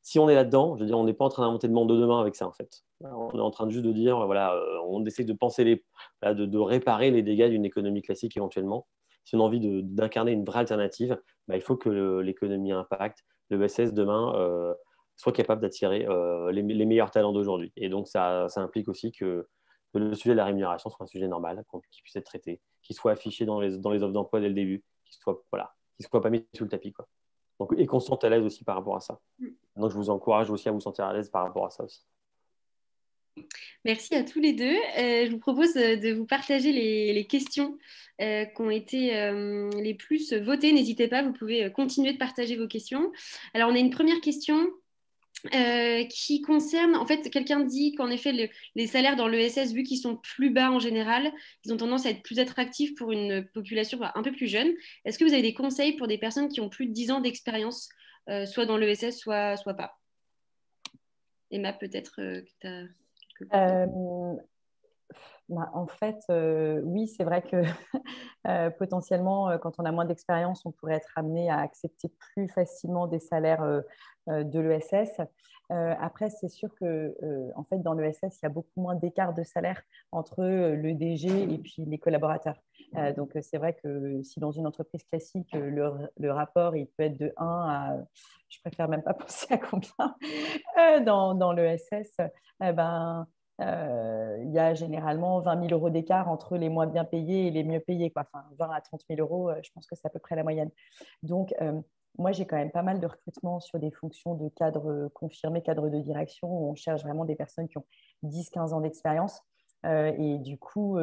Si on est là-dedans, je veux dire, on n'est pas en train d'inventer le monde de demain avec ça, en fait. On est en train juste de dire, voilà, on essaie de penser de réparer les dégâts d'une économie classique éventuellement. Si on a envie d'incarner une vraie alternative, il faut que l'économie à impact, le ESS demain, soit capable d'attirer les meilleurs talents d'aujourd'hui. Et donc, ça implique aussi que le sujet de la rémunération soit un sujet normal, qui puisse être traité, qui soit affiché dans les offres d'emploi dès le début, qui soit pas mis sous le tapis, quoi. Donc, et qu'on se sente à l'aise aussi par rapport à ça. Donc, je vous encourage aussi à vous sentir à l'aise par rapport à ça aussi. Merci à tous les deux. Je vous propose de vous partager les questions qui ont été les plus votées. N'hésitez pas, vous pouvez continuer de partager vos questions. Alors, on a une première question qui concerne, en fait, quelqu'un dit qu'en effet, les salaires dans l'ESS, vu qu'ils sont plus bas en général, ils ont tendance à être plus attractifs pour une population un peu plus jeune. Est-ce que vous avez des conseils pour des personnes qui ont plus de 10 ans d'expérience, soit dans l'ESS, soit pas? Emma, peut-être que tu as quelques conseils. Bah, en fait, oui, c'est vrai que potentiellement, quand on a moins d'expérience, on pourrait être amené à accepter plus facilement des salaires de l'ESS. Après, c'est sûr que en fait, dans l'ESS, il y a beaucoup moins d'écart de salaire entre le DG et puis les collaborateurs. Donc, c'est vrai que si dans une entreprise classique, le rapport il peut être de 1 à, je préfère même pas penser à combien, dans l'ESS, ben, il y a généralement 20 000 euros d'écart entre les moins bien payés et les mieux payés, quoi. Enfin, 20 à 30 000 euros, je pense que c'est à peu près la moyenne. Donc, moi, j'ai quand même pas mal de recrutements sur des fonctions de cadre confirmé, cadre de direction, où on cherche vraiment des personnes qui ont 10-15 ans d'expérience. Et du coup,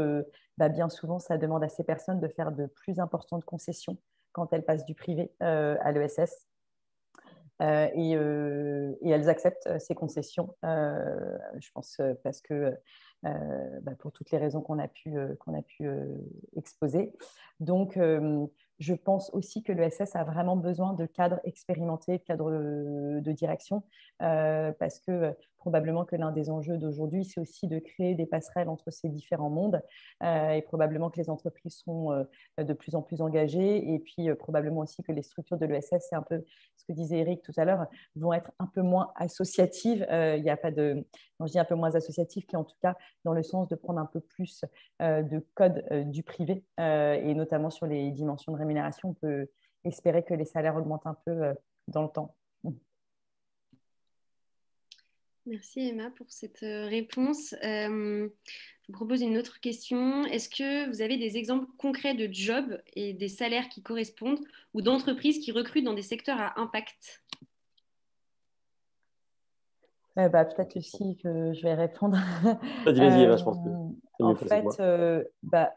bien souvent, ça demande à ces personnes de faire de plus importantes concessions quand elles passent du privé à l'ESS. Et elles acceptent ces concessions, je pense, parce que pour toutes les raisons qu'on a pu exposer. Donc, je pense aussi que l'ESS a vraiment besoin de cadres expérimentés, de cadres de direction, parce que probablement que l'un des enjeux d'aujourd'hui, c'est aussi de créer des passerelles entre ces différents mondes, et probablement que les entreprises sont de plus en plus engagées, et puis probablement aussi que les structures de l'ESS, c'est un peu ce que disait Eric tout à l'heure, vont être un peu moins associatives. Il n'y a pas de... Non, je dis un peu moins associatives, qui en tout cas dans le sens de prendre un peu plus de code du privé, et notamment sur les dimensions de rémunération, on peut espérer que les salaires augmentent un peu dans le temps. Merci Emma pour cette réponse. Je vous propose une autre question. Est-ce que vous avez des exemples concrets de jobs et des salaires qui correspondent ou d'entreprises qui recrutent dans des secteurs à impact? Peut-être aussi que je vais répondre. Vas-y, Eva, je pense que c'est En mieux passé que fait, moi.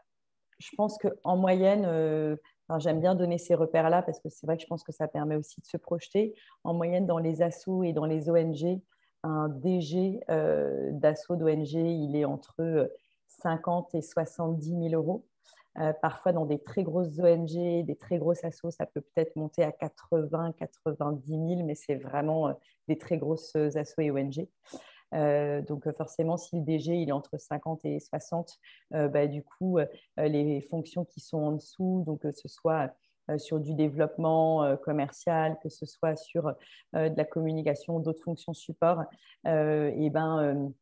je pense qu'en moyenne, j'aime bien donner ces repères-là parce que c'est vrai que je pense que ça permet aussi de se projeter. En moyenne, dans les assos et dans les ONG, un DG d'asso d'ONG, il est entre 50 et 70 000 euros. Parfois, dans des très grosses ONG, des très grosses assos, ça peut peut-être monter à 80, 90 000, mais c'est vraiment des très grosses assos et ONG. Donc forcément, si le DG il est entre 50 et 60, du coup, les fonctions qui sont en dessous, donc que ce soit sur du développement commercial, que ce soit sur de la communication, d'autres fonctions support, on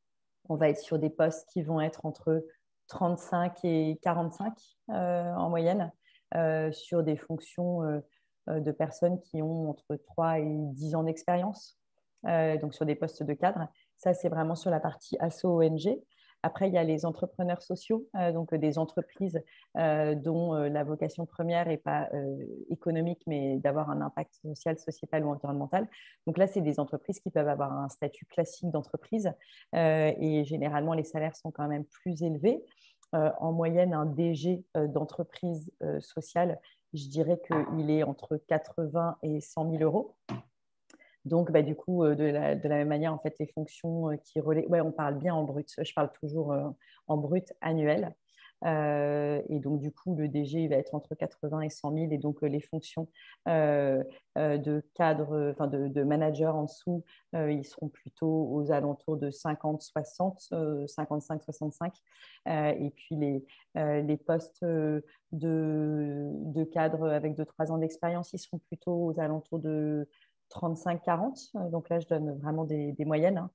va être sur des postes qui vont être entre 35 et 45 en moyenne, sur des fonctions de personnes qui ont entre 3 et 10 ans d'expérience, donc sur des postes de cadre. Ça, c'est vraiment sur la partie asso ONG. Après, il y a les entrepreneurs sociaux, donc des entreprises dont la vocation première n'est pas économique, mais d'avoir un impact social, sociétal ou environnemental. Donc là, c'est des entreprises qui peuvent avoir un statut classique d'entreprise, et généralement, les salaires sont quand même plus élevés. En moyenne, un DG d'entreprise sociale, je dirais qu'il est entre 80 et 100 000 euros. Donc, du coup, de la même manière, en fait, les fonctions qui relaient, on parle bien en brut. Je parle toujours en brut annuel. Et donc, du coup, le DG il va être entre 80 et 100 000. Et donc, les fonctions de cadre, de manager en dessous, ils seront plutôt aux alentours de 50, 60, 55, 65. Et puis, les postes de cadre avec 2-3 ans d'expérience, ils seront plutôt aux alentours de 35-40. Donc là, je donne vraiment des moyennes, hein.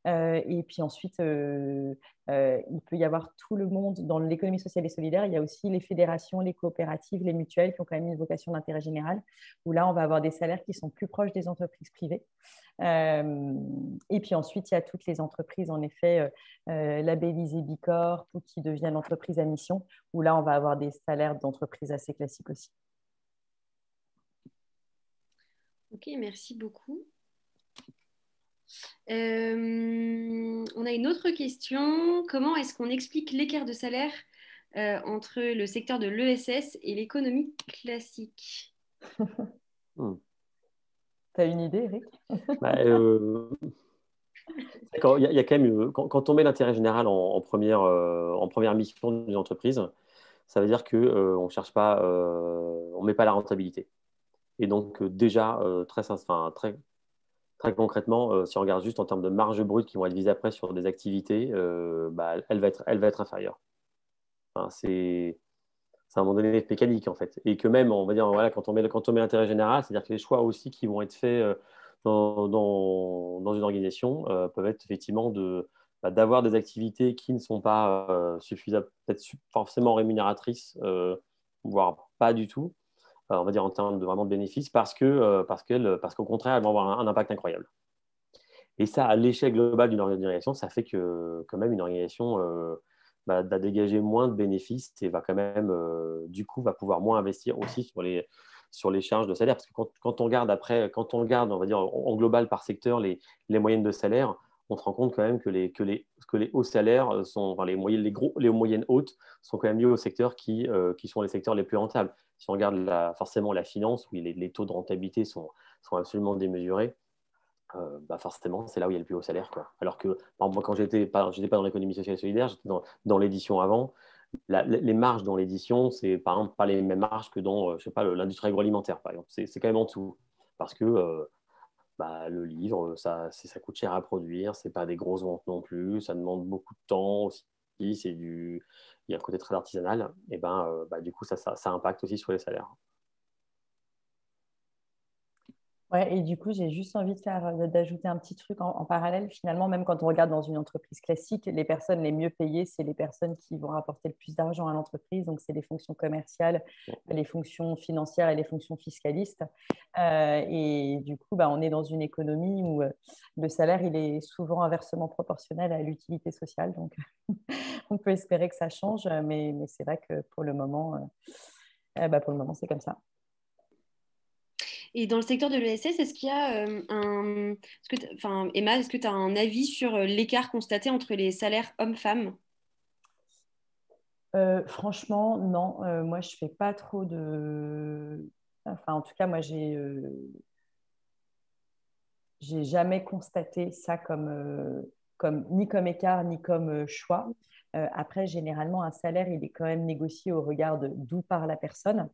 Et puis ensuite, il peut y avoir tout le monde dans l'économie sociale et solidaire. Il y a aussi les fédérations, les coopératives, les mutuelles qui ont quand même une vocation d'intérêt général, où là, on va avoir des salaires qui sont plus proches des entreprises privées. Et puis ensuite, il y a toutes les entreprises, en effet, labellisées Bicorp ou qui deviennent entreprises à mission, où là, on va avoir des salaires d'entreprises assez classiques aussi. Ok, merci beaucoup. On a une autre question. Comment est-ce qu'on explique l'écart de salaire entre le secteur de l'ESS et l'économie classique? Hmm. Tu as une idée, Eric? Bah, il y a quand même, quand on met l'intérêt général en première mission d'une entreprise, ça veut dire que on cherche pas, on met pas la rentabilité. Et donc déjà très concrètement, si on regarde juste en termes de marge brute qui vont être visées après sur des activités, bah, elle va être inférieure. Enfin, c'est à un moment donné mécanique en fait. Et que même, on va dire, voilà, quand on met l'intérêt général, c'est-à-dire que les choix aussi qui vont être faits dans une organisation peuvent être effectivement d'avoir des activités qui ne sont pas suffisamment, peut-être forcément rémunératrices, voire pas du tout, on va dire en termes de vraiment de bénéfices, parce qu'au contraire, elles vont avoir un impact incroyable. Et ça, à l'échelle globale d'une organisation, ça fait que quand même une organisation va dégager moins de bénéfices et va quand même, du coup, va pouvoir moins investir aussi sur les charges de salaire. Parce que quand on regarde après, quand on regarde, on va dire, en global par secteur, les moyennes de salaire, on se rend compte quand même que les hauts salaires sont, enfin, les moyennes hautes sont quand même liées aux secteurs qui sont les secteurs les plus rentables. Si on regarde forcément la finance, où les taux de rentabilité sont absolument démesurés, bah forcément, c'est là où il y a le plus haut salaire, quoi. Alors que, par exemple, moi, quand j'étais pas dans l'économie sociale et solidaire, j'étais dans l'édition avant. Les marges dans l'édition, c'est par exemple pas les mêmes marges que dans, je sais pas, l'industrie agroalimentaire, par exemple. C'est quand même en dessous. Parce que bah, le livre, ça coûte cher à produire, c'est pas des grosses ventes non plus, ça demande beaucoup de temps aussi. Il y a un côté très artisanal, et ben, bah, du coup, ça impacte aussi sur les salaires. Ouais, et du coup, j'ai juste envie d'ajouter un petit truc en parallèle. Finalement, même quand on regarde dans une entreprise classique, les personnes les mieux payées, c'est les personnes qui vont rapporter le plus d'argent à l'entreprise. Donc, c'est les fonctions commerciales, les fonctions financières et les fonctions fiscalistes. Et du coup, bah, on est dans une économie où le salaire, il est souvent inversement proportionnel à l'utilité sociale. Donc, on peut espérer que ça change, mais c'est vrai que pour le moment, c'est comme ça. Et dans le secteur de l'ESS, est-ce qu'il y a enfin, Emma, est-ce que tu as un avis sur l'écart constaté entre les salaires hommes-femmes? Franchement, non. Moi, je fais pas trop Enfin, en tout cas, moi, j'ai jamais constaté ça ni comme écart, ni comme choix. Après, généralement, un salaire, il est quand même négocié au regard d'où part la personne.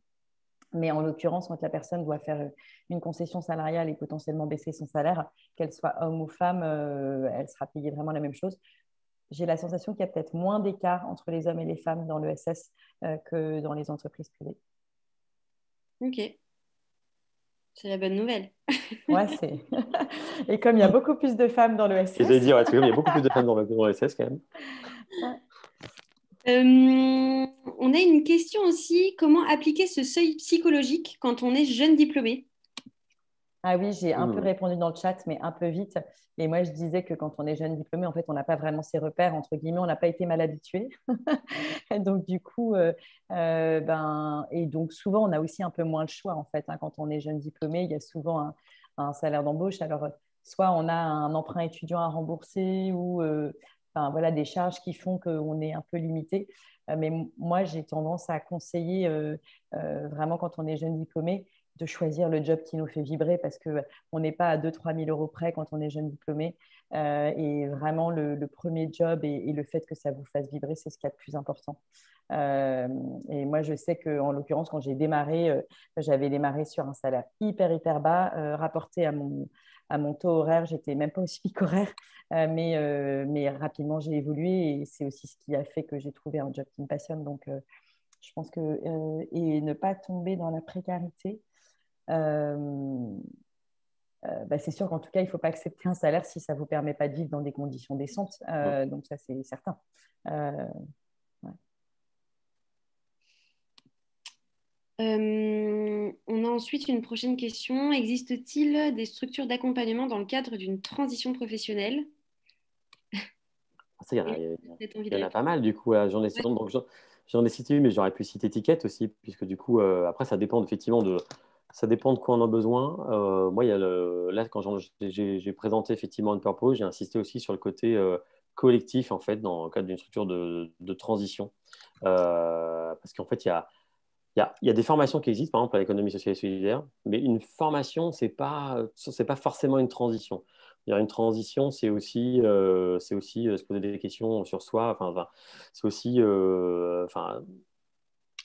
Mais en l'occurrence, quand la personne doit faire une concession salariale et potentiellement baisser son salaire, qu'elle soit homme ou femme, elle sera payée vraiment la même chose. J'ai la sensation qu'il y a peut-être moins d'écart entre les hommes et les femmes dans l'ESS que dans les entreprises privées. Ok, c'est la bonne nouvelle. Ouais, c'est. Et comme il y a beaucoup plus de femmes dans Et j'allais l'ESS. dire, ouais, parce que comme il y a beaucoup plus de femmes dans le SS quand même. On a une question aussi, comment appliquer ce seuil psychologique quand on est jeune diplômé? Ah oui, j'ai un peu Hmm. répondu dans le chat, mais un peu vite. Et moi, je disais que quand on est jeune diplômé, en fait, on n'a pas vraiment ses repères, entre guillemets, on n'a pas été mal habitué. Donc, du coup, et donc souvent, on a aussi un peu moins le choix, en fait, hein. Quand on est jeune diplômé, il y a souvent un salaire d'embauche. Alors, soit on a un emprunt étudiant à rembourser ou enfin, voilà, des charges qui font qu'on est un peu limité. Mais moi, j'ai tendance à conseiller vraiment quand on est jeune diplômé de choisir le job qui nous fait vibrer parce qu'on n'est pas à 2 000 3 000 euros près quand on est jeune diplômé. Et vraiment, le premier job et le fait que ça vous fasse vibrer, c'est ce qu'il y a de plus important. Euh, et moi, je sais qu'en l'occurrence, quand j'ai démarré, j'avais démarré sur un salaire hyper bas, rapporté à mon taux horaire, j'étais même pas au SMIC horaire, mais rapidement, j'ai évolué et c'est aussi ce qui a fait que j'ai trouvé un job qui me passionne. Donc, je pense que et ne pas tomber dans la précarité, euh, c'est sûr qu'en tout cas, il ne faut pas accepter un salaire si ça ne vous permet pas de vivre dans des conditions décentes. Donc ça, c'est certain. Ouais. On a ensuite une prochaine question. Existe-t-il des structures d'accompagnement dans le cadre d'une transition professionnelle? Ça, Et peut-être envie il de y en a pas répondre. mal, du coup. Ouais. J'en ai cité une, mais j'aurais pu citer Ticket aussi, puisque du coup, après, ça dépend effectivement Ça dépend de quoi on a besoin. Moi, là, quand j'ai présenté effectivement une purpose, j'ai insisté aussi sur le côté collectif, en fait, dans le cadre d'une structure de transition. Parce qu'en fait, il y a des formations qui existent, par exemple, à l'économie sociale et solidaire, mais une formation, c'est pas forcément une transition. Une transition, c'est aussi se poser des questions sur soi. C'est aussi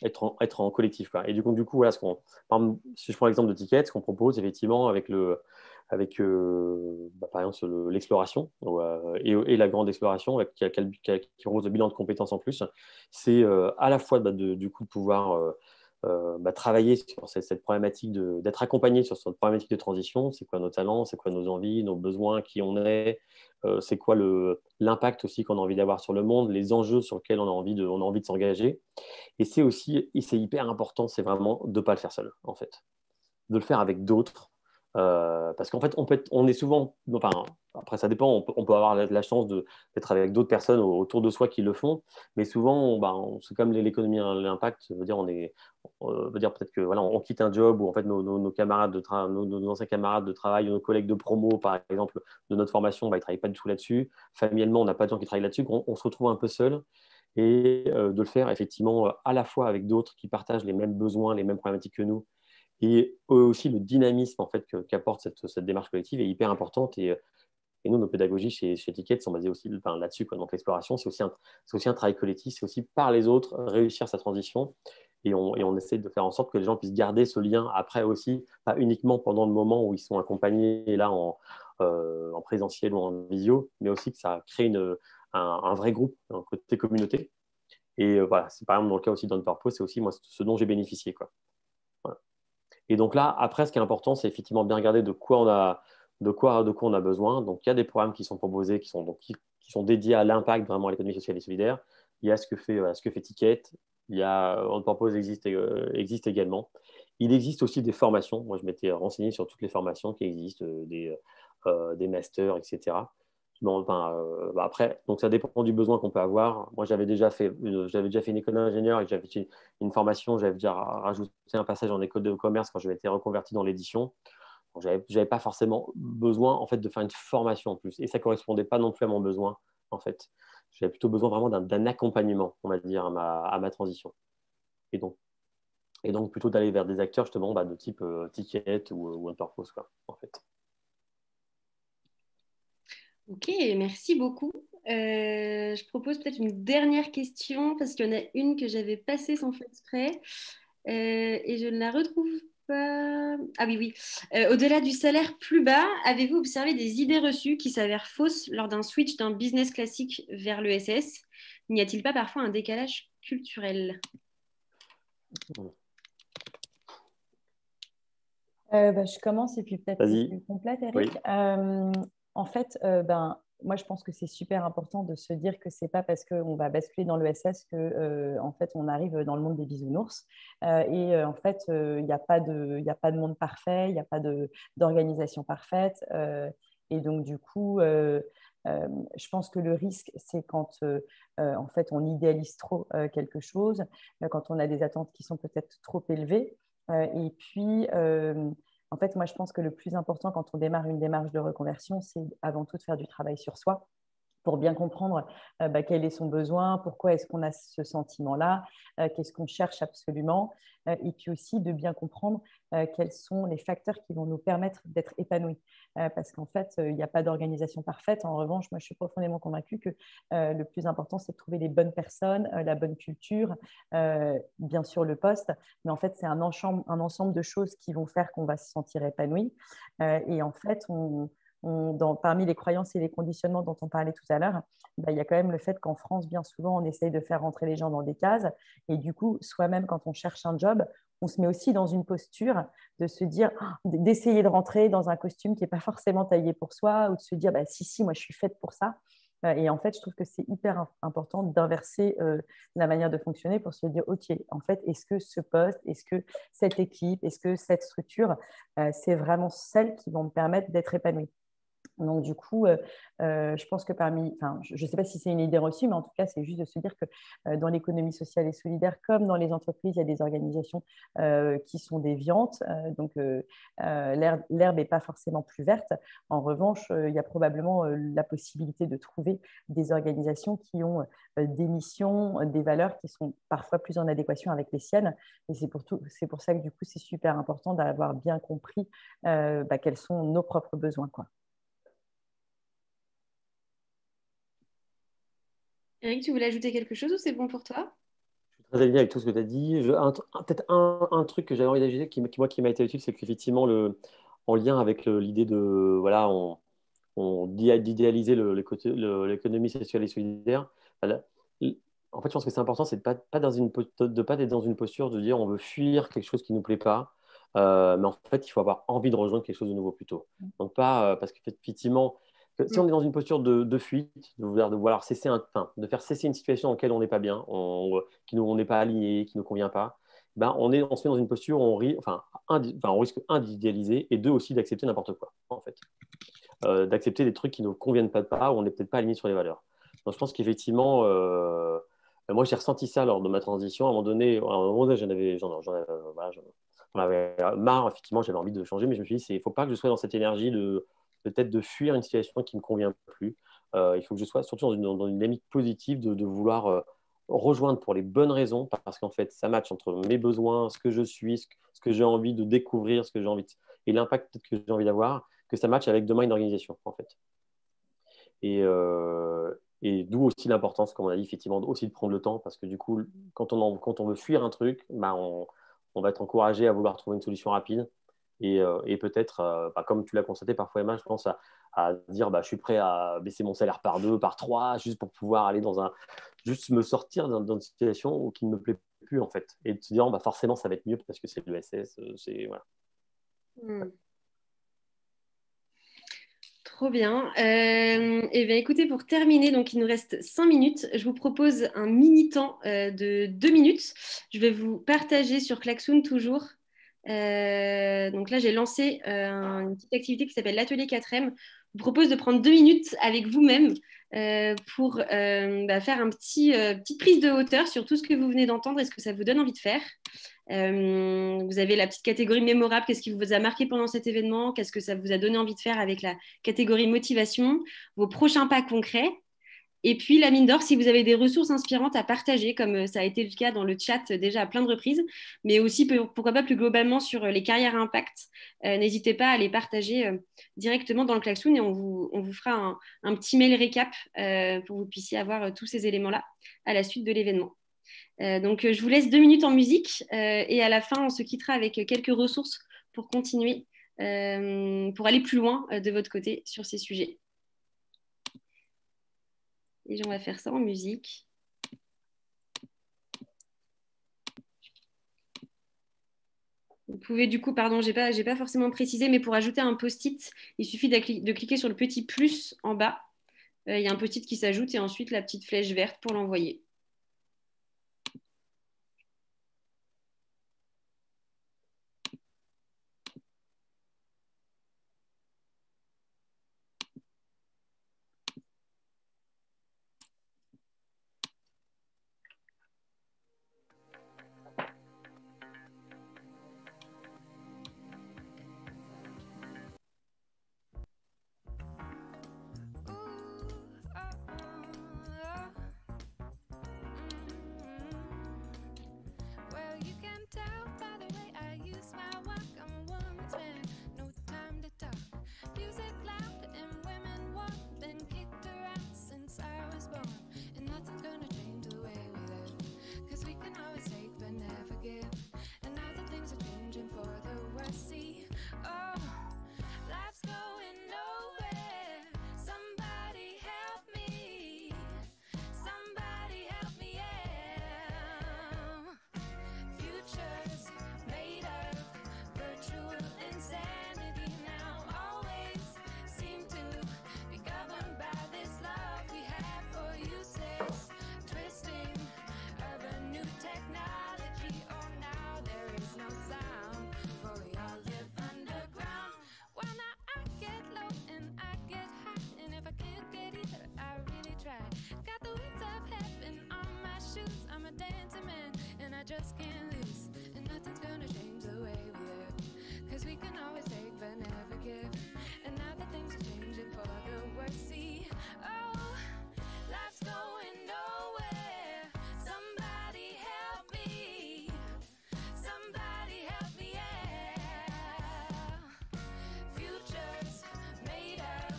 être en collectif, quoi. Et du coup voilà, par exemple, si je prends l'exemple de Ticket, ce qu'on propose effectivement avec par exemple l'exploration et la grande exploration qui repose le bilan de compétences en plus, c'est à la fois du coup de pouvoir travailler sur cette problématique d'être accompagné sur cette problématique de transition. C'est quoi nos talents, c'est quoi nos envies, nos besoins, qui on est, c'est quoi l'impact aussi qu'on a envie d'avoir sur le monde, les enjeux sur lesquels on a envie de s'engager. Et c'est hyper important, c'est vraiment de ne pas le faire seul, en fait. De le faire avec d'autres. Parce qu'en fait, on est souvent, enfin, après ça dépend, on peut avoir la chance d'être avec d'autres personnes autour de soi qui le font, mais souvent, c'est comme l'économie à l'impact, veut dire, veut dire peut-être que voilà, on quitte un job où en fait nos camarades nos anciens camarades de travail, nos collègues de promo, par exemple, de notre formation, ils ne travaillent pas du tout là-dessus. Familialement, on n'a pas de gens qui travaillent là-dessus, on se retrouve un peu seul et de le faire effectivement à la fois avec d'autres qui partagent les mêmes besoins, les mêmes problématiques que nous. Et eux aussi, le dynamisme en fait, qu'apporte cette démarche collective est hyper importante. Et nous, nos pédagogies chez Ticket sont basées aussi là-dessus, quoi. Donc l'exploration, c'est aussi un travail collectif, c'est aussi par les autres réussir sa transition. Et on essaie de faire en sorte que les gens puissent garder ce lien après aussi, pas uniquement pendant le moment où ils sont accompagnés là en présentiel ou en visio, mais aussi que ça crée un vrai groupe, un côté communauté. Et voilà, c'est par exemple dans le cas aussi d'Unpurpose, c'est aussi moi ce dont j'ai bénéficié, quoi. Voilà. Et donc là, après, ce qui est important, c'est effectivement bien regarder de quoi on a besoin. Donc il y a des programmes qui sont proposés, qui sont dédiés à l'impact vraiment à l'économie sociale et solidaire. Il y a ce que fait Ticket. Il y a Unpurpose existe également. Il existe aussi des formations. Moi, je m'étais renseigné sur toutes les formations qui existent, des masters, etc. Bon, après, donc ça dépend du besoin qu'on peut avoir. Moi, j'avais déjà fait une école d'ingénieur et j'avais fait une formation. J'avais déjà rajouté un passage en école de commerce quand je m'étais reconverti dans l'édition. Donc, j'avais pas forcément besoin en fait de faire une formation en plus, et ça correspondait pas non plus à mon besoin en fait. J'avais plutôt besoin vraiment d'un accompagnement, on va dire, à ma transition. Et donc, plutôt d'aller vers des acteurs justement de type Ticket ou Unpurpose, quoi, en fait. Ok, merci beaucoup. Je propose peut-être une dernière question parce qu'il y en a une que j'avais passée sans faire exprès et je ne la retrouve pas. Ah oui, oui. Au-delà du salaire plus bas, avez-vous observé des idées reçues qui s'avèrent fausses lors d'un switch d'un business classique vers l'ESS? N'y a-t-il pas parfois un décalage culturel? Je commence et puis peut-être que Vas-y. tu complètes, Oui. Eric. En fait, moi, je pense que c'est super important de se dire que c'est pas parce qu'on va basculer dans l'ESS que, en fait, on arrive dans le monde des bisounours. En fait, il n'y a pas de monde parfait, il n'y a pas d'organisation parfaite. Et donc, du coup, je pense que le risque, c'est quand, en fait, on idéalise trop quelque chose, quand on a des attentes qui sont peut-être trop élevées. Et puis, en fait, moi, je pense que le plus important quand on démarre une démarche de reconversion, c'est avant tout de faire du travail sur soi pour bien comprendre quel est son besoin, pourquoi est-ce qu'on a ce sentiment-là, qu'est-ce qu'on cherche absolument, et puis aussi de bien comprendre quels sont les facteurs qui vont nous permettre d'être épanouis. Parce qu'en fait, il n'y a pas d'organisation parfaite. En revanche, moi, je suis profondément convaincue que le plus important, c'est de trouver les bonnes personnes, la bonne culture, bien sûr le poste, mais en fait, c'est un ensemble de choses qui vont faire qu'on va se sentir épanoui. Et en fait, parmi les croyances et les conditionnements dont on parlait tout à l'heure, il y a quand même le fait qu'en France, bien souvent, on essaye de faire rentrer les gens dans des cases. Et du coup, soi-même, quand on cherche un job, on se met aussi dans une posture de se dire, d'essayer de rentrer dans un costume qui n'est pas forcément taillé pour soi, ou de se dire, si, moi, je suis faite pour ça. Et en fait, je trouve que c'est hyper important d'inverser la manière de fonctionner pour se dire, OK, en fait, est-ce que ce poste, est-ce que cette équipe, est-ce que cette structure, c'est vraiment celle qui vont me permettre d'être épanouie. Donc, du coup, je pense que je ne sais pas si c'est une idée reçue, mais en tout cas, c'est juste de se dire que dans l'économie sociale et solidaire, comme dans les entreprises, il y a des organisations qui sont déviantes. L'herbe n'est pas forcément plus verte. En revanche, il y a probablement la possibilité de trouver des organisations qui ont des missions, des valeurs qui sont parfois plus en adéquation avec les siennes. Et c'est pour ça que, du coup, c'est super important d'avoir bien compris quels sont nos propres besoins, quoi. Eric, tu voulais ajouter quelque chose ou c'est bon pour toi? Je suis très aligné avec tout ce que tu as dit. Peut-être un truc que j'avais envie d'ajouter qui m'a été utile, c'est qu'effectivement, en lien avec l'idée de, voilà, d'idéaliser l'économie sexuelle et solidaire. Voilà. En fait, je pense que c'est important, c'est de pas être dans une posture de dire on veut fuir quelque chose qui ne nous plaît pas. Mais en fait, il faut avoir envie de rejoindre quelque chose de nouveau plutôt. Donc pas parce qu'effectivement, si on est dans une posture de fuite, de faire cesser une situation dans laquelle on n'est pas bien, on n'est pas aligné, qui ne nous convient pas, ben on se met dans une posture où on risque d'idéaliser et deux aussi d'accepter n'importe quoi en fait. D'accepter des trucs qui ne nous conviennent pas, où on n'est peut-être pas aligné sur les valeurs. Donc je pense qu'effectivement, moi j'ai ressenti ça lors de ma transition. À un moment donné, j'en avais marre, effectivement, j'avais envie de changer, mais je me suis dit, il ne faut pas que je sois dans cette énergie de peut-être de fuir une situation qui ne me convient plus. Il faut que je sois surtout dans une dynamique positive de vouloir rejoindre pour les bonnes raisons, parce qu'en fait, ça match entre mes besoins, ce que je suis, ce que j'ai envie de découvrir, et l'impact que j'ai envie d'avoir, que ça matche avec demain une organisation, en fait. Et d'où aussi l'importance, comme on a dit, effectivement, aussi de prendre le temps, parce que du coup, quand on veut fuir un truc, bah, on va être encouragé à vouloir trouver une solution rapide. Et peut-être, comme tu l'as constaté parfois, Emma, je pense à dire je suis prêt à baisser mon salaire par 2, par 3, juste pour pouvoir aller juste me sortir dans une situation qui ne me plaît plus, en fait. Et de se dire, forcément, ça va être mieux parce que c'est l'ESS, voilà. Trop bien. Et bien, écoutez, pour terminer, donc il nous reste 5 minutes. Je vous propose un mini temps de 2 minutes. Je vais vous partager sur Klaxoon toujours. Donc là, j'ai lancé une petite activité qui s'appelle l'atelier 4M. Je vous propose de prendre 2 minutes avec vous-même pour faire petite prise de hauteur sur tout ce que vous venez d'entendre et ce que ça vous donne envie de faire. Vous avez la petite catégorie mémorable, qu'est-ce qui vous a marqué pendant cet événement, qu'est-ce que ça vous a donné envie de faire avec la catégorie motivation, vos prochains pas concrets. Et puis la mine d'or, si vous avez des ressources inspirantes à partager, comme ça a été le cas dans le chat déjà à plein de reprises, mais aussi pourquoi pas plus globalement sur les carrières à impact, n'hésitez pas à les partager directement dans le Klaxoon et on vous fera un petit mail récap pour que vous puissiez avoir tous ces éléments-là à la suite de l'événement. Donc, je vous laisse 2 minutes en musique et à la fin, on se quittera avec quelques ressources pour continuer, pour aller plus loin de votre côté sur ces sujets. Et on va faire ça en musique. Vous pouvez du coup, pardon, j'ai pas forcément précisé, mais pour ajouter un post-it, il suffit de cliquer sur le petit plus en bas. Il y a un post-it qui s'ajoute et ensuite la petite flèche verte pour l'envoyer. shoes. I'm a dancing man, and I just can't lose. And nothing's gonna change the way we live. Cause we can always take but never give. And now that things are changing for the worse, see, oh, life's going nowhere. Somebody help me. Somebody help me, yeah. Futures made of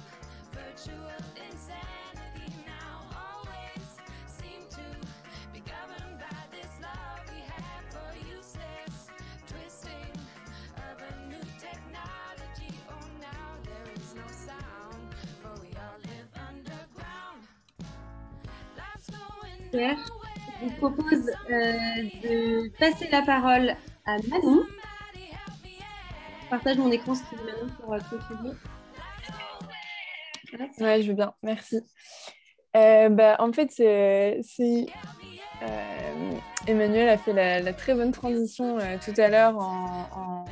virtual insanity now always seem to be governed by this love we have for useless twisting of a new technology. Oh, now there is no sound, for we all live underground. Life's going Super. nowhere. Je vous propose de passer la parole à Manon. Somebody help me, yeah. Je partage mon écran, si tu veux, Manon, pour contribuer. Hop. Ouais, je veux bien, merci. En fait, Emmanuel a fait la très bonne transition tout à l'heure en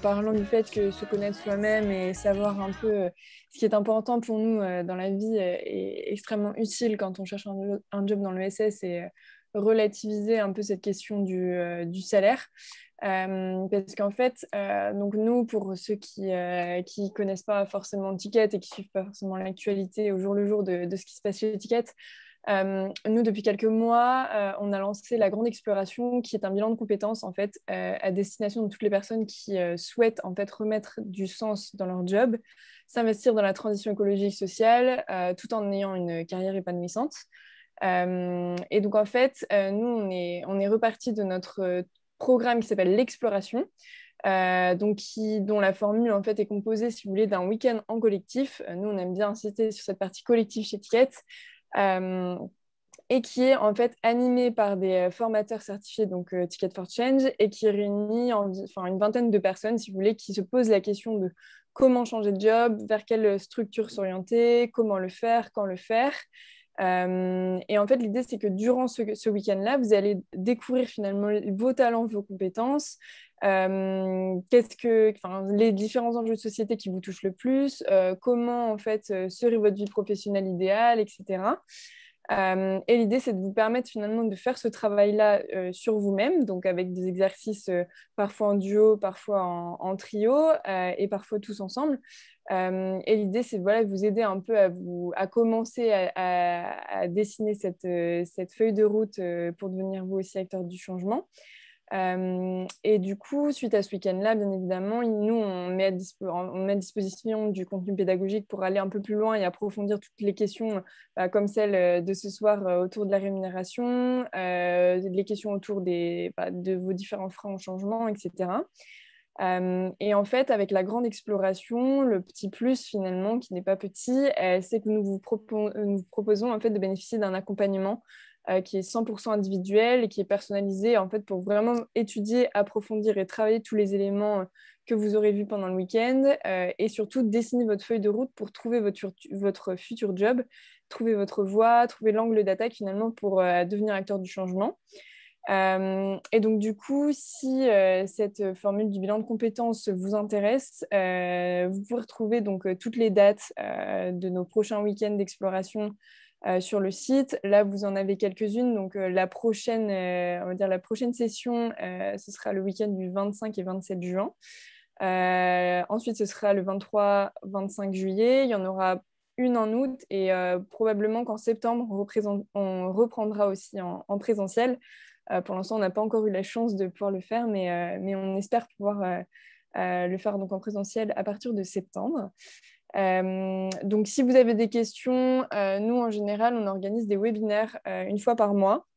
parlant du fait que se connaître soi-même et savoir un peu ce qui est important pour nous dans la vie est extrêmement utile quand on cherche un job dans l'ESS et relativiser un peu cette question du salaire. Parce qu'en fait, donc nous, pour ceux qui connaissent pas forcément Ticket et qui suivent pas forcément l'actualité au jour le jour de ce qui se passe chez Ticket, nous, depuis quelques mois, on a lancé la Grande Exploration, qui est un bilan de compétences en fait, à destination de toutes les personnes qui souhaitent en fait remettre du sens dans leur job, s'investir dans la transition écologique sociale, tout en ayant une carrière épanouissante. Et donc en fait, nous, on est reparti de notre programme qui s'appelle l'Exploration, dont la formule en fait est composée, si vous voulez, d'un week-end en collectif. Nous, on aime bien insister sur cette partie collective chez Ticket, et qui est en fait animée par des formateurs certifiés, donc Ticket for Change, et qui réunit une vingtaine de personnes, si vous voulez, qui se posent la question de comment changer de job, vers quelle structure s'orienter, comment le faire, quand le faire. Et en fait, l'idée, c'est que durant ce week-end-là, vous allez découvrir finalement vos talents, vos compétences, les différents enjeux de société qui vous touchent le plus, comment en fait serait votre vie professionnelle idéale, etc. Et l'idée, c'est de vous permettre finalement de faire ce travail-là sur vous-même, donc avec des exercices parfois en duo, parfois en trio, et parfois tous ensemble. Et l'idée, c'est de vous aider un peu à commencer à dessiner cette feuille de route pour devenir vous aussi acteur du changement. Et du coup, suite à ce week-end-là, bien évidemment, nous, on met à disposition du contenu pédagogique pour aller un peu plus loin et approfondir toutes les questions comme celle de ce soir autour de la rémunération, les questions autour de vos différents freins au changement, etc. Et en fait, avec la Grande Exploration, le petit plus finalement, qui n'est pas petit, c'est que nous vous proposons en fait de bénéficier d'un accompagnement qui est 100% individuel et qui est personnalisé en fait, pour vraiment étudier, approfondir et travailler tous les éléments que vous aurez vus pendant le week-end, et surtout dessiner votre feuille de route pour trouver votre futur job, trouver votre voie, trouver l'angle d'attaque finalement pour devenir acteur du changement. Et donc du coup, si cette formule du bilan de compétences vous intéresse, vous pouvez retrouver donc toutes les dates de nos prochains week-ends d'exploration sur le site. Là, vous en avez quelques-unes. Donc la prochaine session, ce sera le week-end du 25 et 27 juin. Ensuite, ce sera le 23-25 juillet. Il y en aura une en août et probablement qu'en septembre, on reprendra aussi en présentiel. Pour l'instant, on n'a pas encore eu la chance de pouvoir le faire, mais on espère pouvoir le faire donc en présentiel à partir de septembre. Donc, si vous avez des questions, nous, en général, on organise des webinaires une fois par mois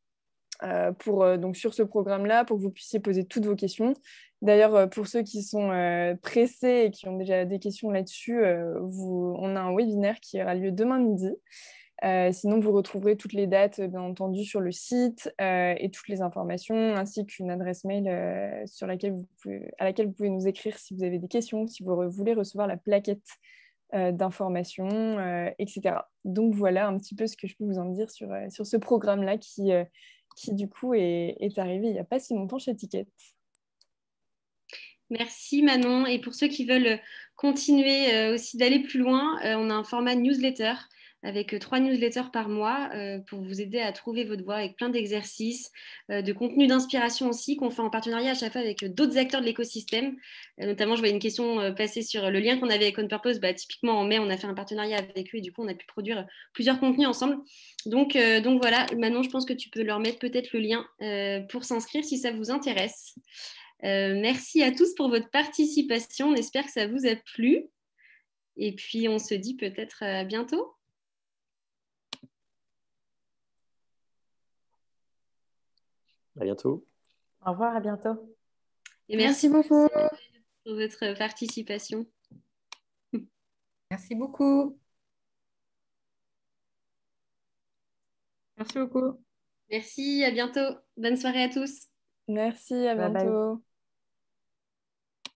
donc sur ce programme-là, pour que vous puissiez poser toutes vos questions. D'ailleurs, pour ceux qui sont pressés et qui ont déjà des questions là-dessus, on a un webinaire qui aura lieu demain midi. Sinon, vous retrouverez toutes les dates, bien entendu, sur le site et toutes les informations, ainsi qu'une adresse mail à laquelle vous pouvez nous écrire si vous avez des questions, si vous voulez recevoir la plaquette d'informations, etc. Donc, voilà un petit peu ce que je peux vous en dire sur ce programme-là qui du coup, est arrivé il n'y a pas si longtemps chez Ticket. Merci Manon. Et pour ceux qui veulent continuer aussi d'aller plus loin, on a un format newsletter avec 3 newsletters par mois pour vous aider à trouver votre voie avec plein d'exercices, de contenu d'inspiration aussi qu'on fait en partenariat à chaque fois avec d'autres acteurs de l'écosystème. Notamment, je voyais une question passer sur le lien qu'on avait avec On Purpose. Bah, typiquement, en mai, on a fait un partenariat avec eux et du coup, on a pu produire plusieurs contenus ensemble. Donc voilà, maintenant, je pense que tu peux leur mettre peut-être le lien pour s'inscrire si ça vous intéresse. Merci à tous pour votre participation. On espère que ça vous a plu. Et puis, on se dit peut-être à bientôt. À bientôt. Au revoir, à bientôt. Et Merci beaucoup. pour votre participation. Merci beaucoup. Merci beaucoup. Merci, à bientôt. Bonne soirée à tous. Merci, à Bye bye. bientôt.